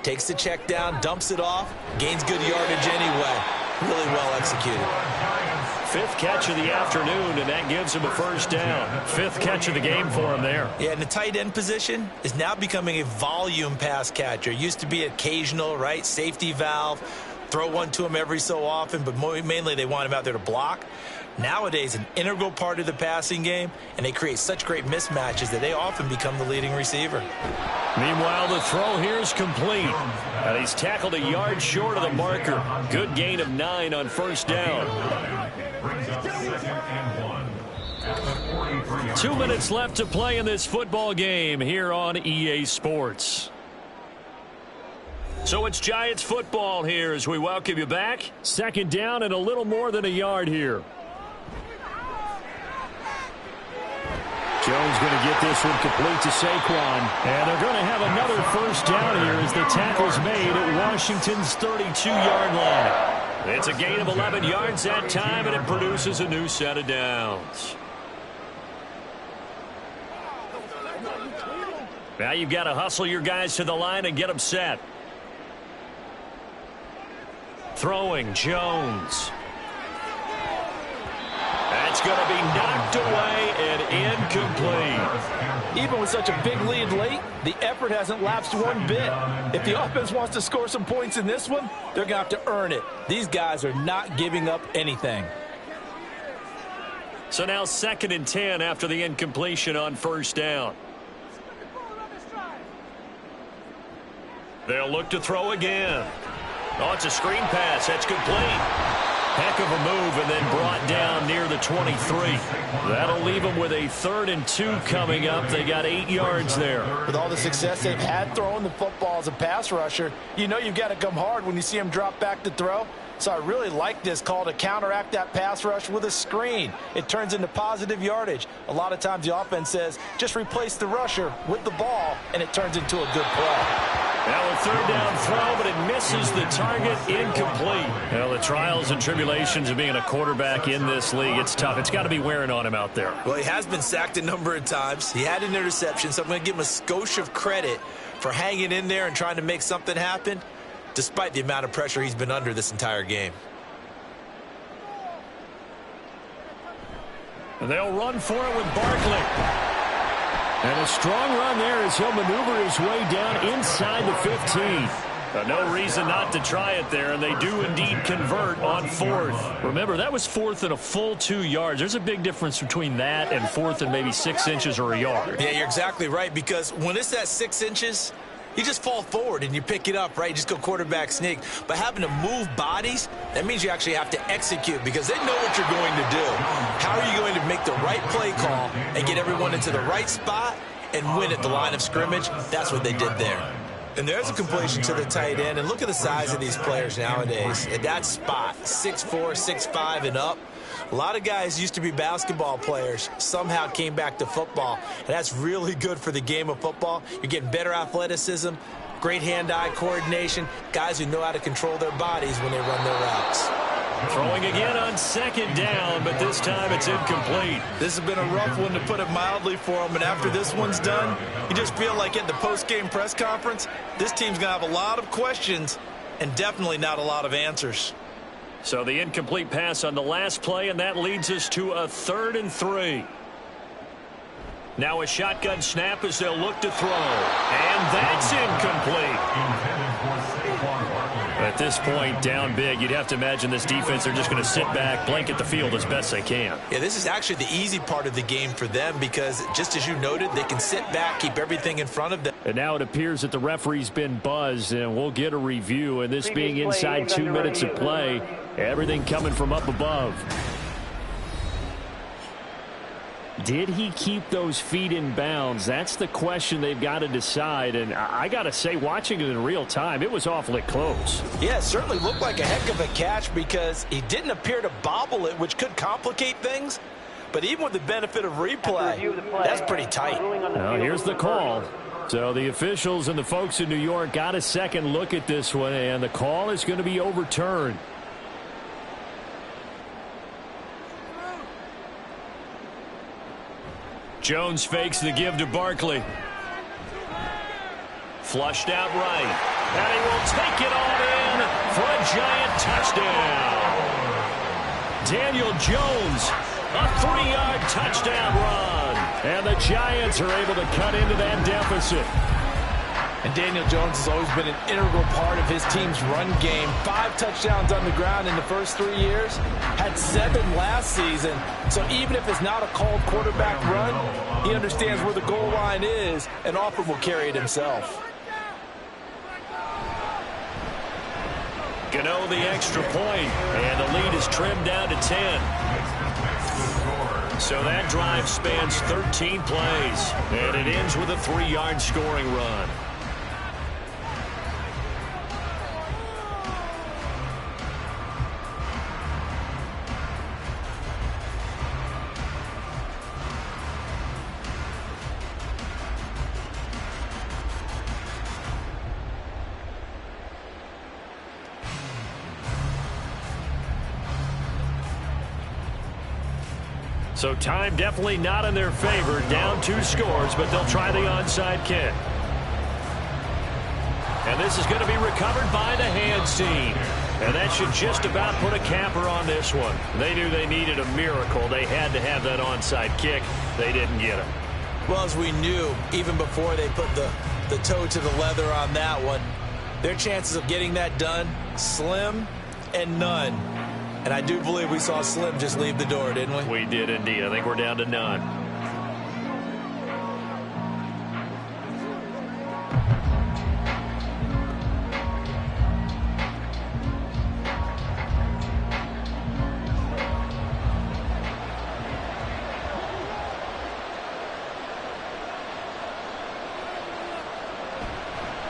takes the check down, dumps it off, gains good yardage anyway. Really well executed. 5th catch of the afternoon, and that gives him a first down. 5th catch of the game for him there. Yeah, and the tight end position is now becoming a volume pass catcher. Used to be occasional, right? Safety valve, throw one to him every so often, but mainly they want him out there to block. Nowadays, an integral part of the passing game, and they create such great mismatches that they often become the leading receiver. Meanwhile, the throw here is complete. And he's tackled a yard short of the marker. Good gain of 9 on first down. 2 minutes left to play in this football game here on EA Sports. So it's Giants football here as we welcome you back. 2nd down and a little more than a yard here. Jones going to get this one complete to Saquon. And they're going to have another first down here as the tackle's made at Washington's 32-yard line. It's a gain of 11 yards that time, and it produces a new set of downs. Now you've got to hustle your guys to the line and get them set. Throwing, Jones. That's going to be knocked away and incomplete. Even with such a big lead late, the effort hasn't lapsed one bit. If the offense wants to score some points in this one, they're going to have to earn it. These guys are not giving up anything. So now 2nd and 10 after the incompletion on first down. They'll look to throw again. Oh, it's a screen pass. That's complete. Heck of a move and then brought down near the 23. That'll leave them with a 3rd and 2 coming up. They got 8 yards there. With all the success they've had throwing the football as a pass rusher, you know you've got to come hard when you see them drop back to throw. So I really like this call to counteract that pass rush with a screen. It turns into positive yardage. A lot of times the offense says, just replace the rusher with the ball, and it turns into a good play. Now a 3rd down throw, but it misses the target, incomplete. Well, the trials and tribulations of being a quarterback in this league, it's tough. It's got to be wearing on him out there. Well, he has been sacked a number of times. He had an interception, so I'm going to give him a skosh of credit for hanging in there and trying to make something happen, despite the amount of pressure he's been under this entire game. And they'll run for it with Barkley. And a strong run there as he'll maneuver his way down inside the 15. No reason not to try it there, and they do indeed convert on 4th. Remember, that was 4th and a full 2 yards. There's a big difference between that and 4th and maybe 6 inches or a yard. Yeah, you're exactly right, because when it's at 6 inches, you just fall forward and you pick it up, right? You just go quarterback sneak. But having to move bodies, that means you actually have to execute because they know what you're going to do. How are you going to make the right play call and get everyone into the right spot and win at the line of scrimmage? That's what they did there. And there's a completion to the tight end. And look at the size of these players nowadays. At that spot, 6'4", 6'5", and up. A lot of guys used to be basketball players, somehow came back to football, and that's really good for the game of football. You're getting better athleticism, great hand-eye coordination, guys who know how to control their bodies when they run their routes. Throwing again on 2nd down, but this time it's incomplete. This has been a rough one, to put it mildly, for them, and after this one's done, you just feel like at the post-game press conference, this team's going to have a lot of questions and definitely not a lot of answers. So the incomplete pass on the last play, and that leads us to a 3rd and 3. Now a shotgun snap as they'll look to throw. And that's incomplete. At this point, down big, you'd have to imagine this defense, they're just going to sit back, blanket the field as best they can. Yeah, this is actually the easy part of the game for them because, just as you noted, they can sit back, keep everything in front of them. And now it appears that the referee's been buzzed, and we'll get a review. And this being inside 2 minutes of play, everything coming from up above. Did he keep those feet in bounds? That's the question they've got to decide. And I got to say, watching it in real time, it was awfully close. Yeah, it certainly looked like a heck of a catch because he didn't appear to bobble it, which could complicate things. But even with the benefit of replay, that's pretty tight. Now, here's the call. So the officials and the folks in New York got a second look at this one, and the call is going to be overturned. Jones fakes the give to Barkley. Flushed out right. And he will take it all in for a Giant touchdown. Daniel Jones, a 3-yard touchdown run. And the Giants are able to cut into that deficit. And Daniel Jones has always been an integral part of his team's run game. 5 touchdowns on the ground in the first 3 years. Had 7 last season. So even if it's not a called quarterback run, he understands where the goal line is and often will carry it himself. Gano the extra point, and the lead is trimmed down to 10. So that drive spans 13 plays, and it ends with a 3-yard scoring run. So time definitely not in their favor. Down 2 scores, but they'll try the onside kick. And this is going to be recovered by the hands team. And that should just about put a capper on this one. They knew they needed a miracle. They had to have that onside kick. They didn't get it. Well, as we knew, even before they put the toe to the leather on that one, their chances of getting that done, slim and none. And I do believe we saw Slim just leave the door, didn't we? We did indeed. I think we're down to none.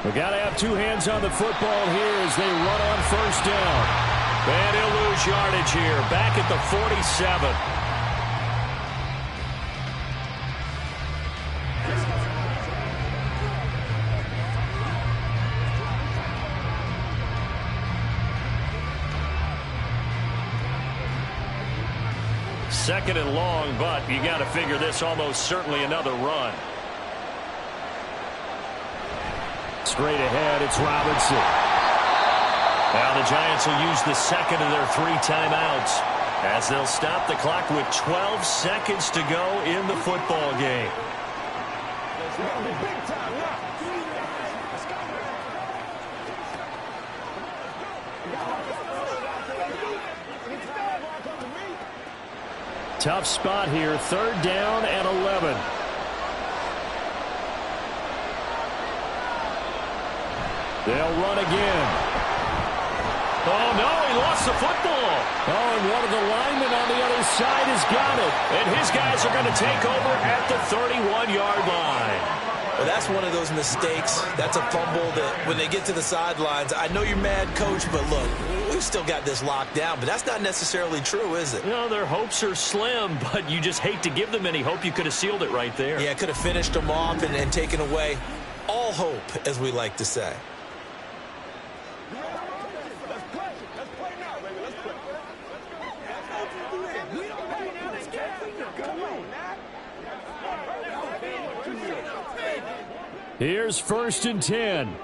We got to have 2 hands on the football here as they run on first down. And he'll lose yardage here, back at the 47. Second and long, but you got to figure this almost certainly another run. Straight ahead, it's Robinson. Now the Giants will use the second of their 3 timeouts as they'll stop the clock with 12 seconds to go in the football game. Tough spot here, 3rd down and 11. They'll run again. Oh, no, he lost the football. Oh, and one of the linemen on the other side has got it. And his guys are going to take over at the 31-yard line. Well, that's one of those mistakes. That's a fumble that when they get to the sidelines, I know you're mad, Coach, but look, we've still got this locked down. But that's not necessarily true, is it? No, their hopes are slim, but you just hate to give them any hope. You could have sealed it right there. Yeah, could have finished them off and taken away all hope, as we like to say. Here's 1st and 10.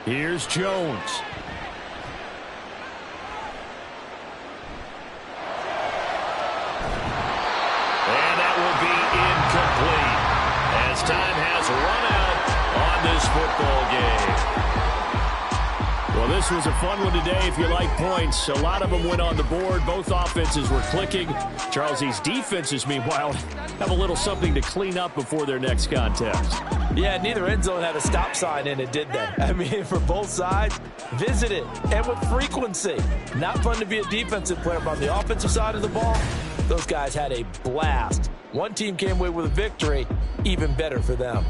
Here's Jones. football game. Well, this was a fun one today if you like points. A lot of them went on the board. Both offenses were clicking. Charles, these defenses, meanwhile, have a little something to clean up before their next contest. Yeah, neither end zone had a stop sign in it, did they? I mean, for both sides, visit it, and with frequency. Not fun to be a defensive player, but on the offensive side of the ball, those guys had a blast. One team came away with a victory, even better for them.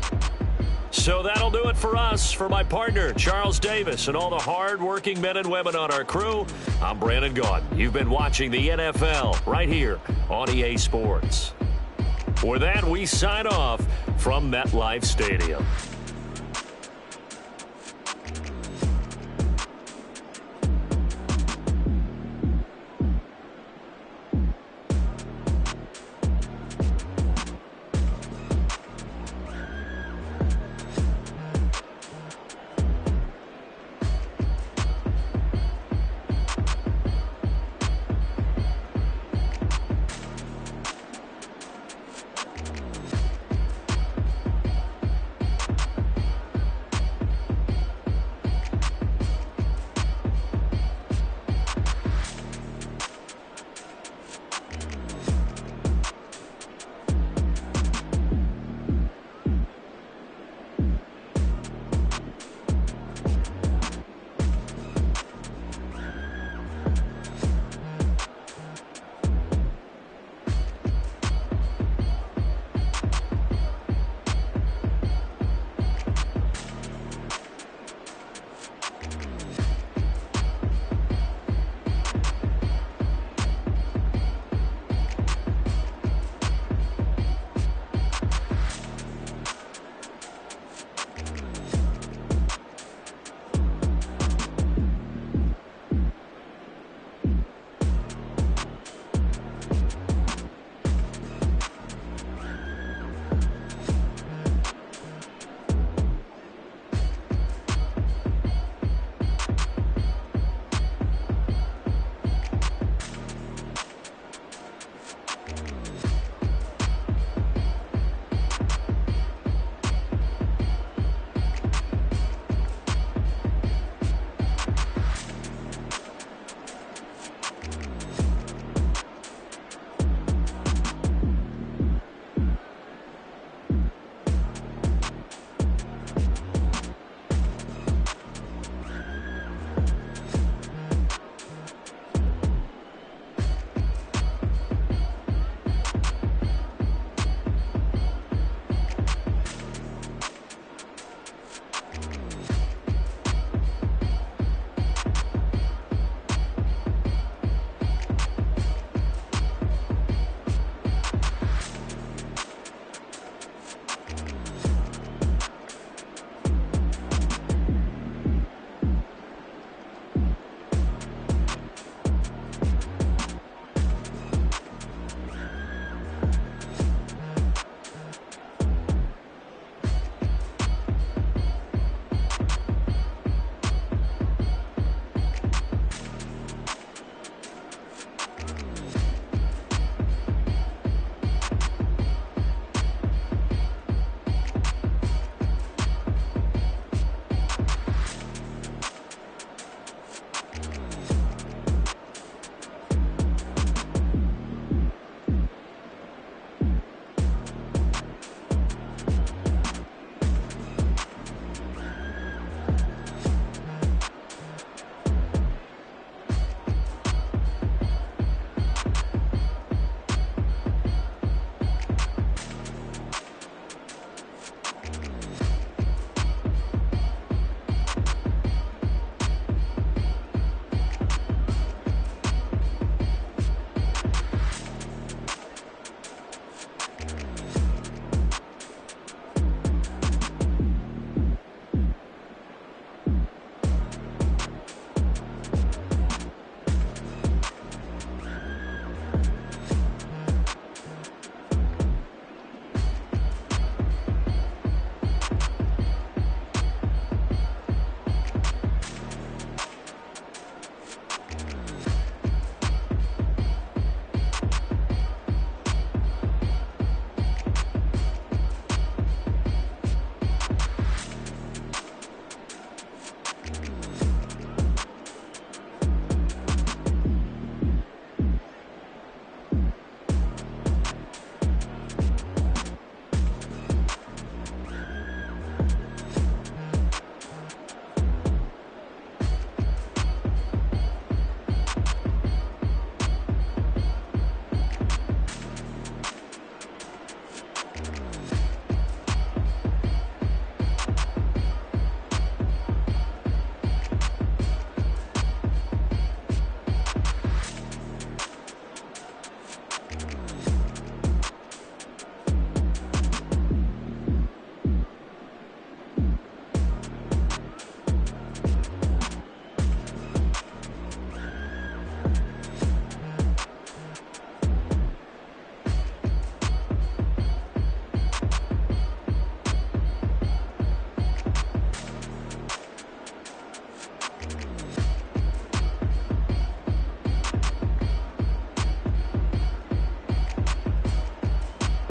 So that'll do it for us. For my partner, Charles Davis, and all the hard-working men and women on our crew, I'm Brandon Gaudin. You've been watching the NFL right here on EA Sports. For that, we sign off from MetLife Stadium.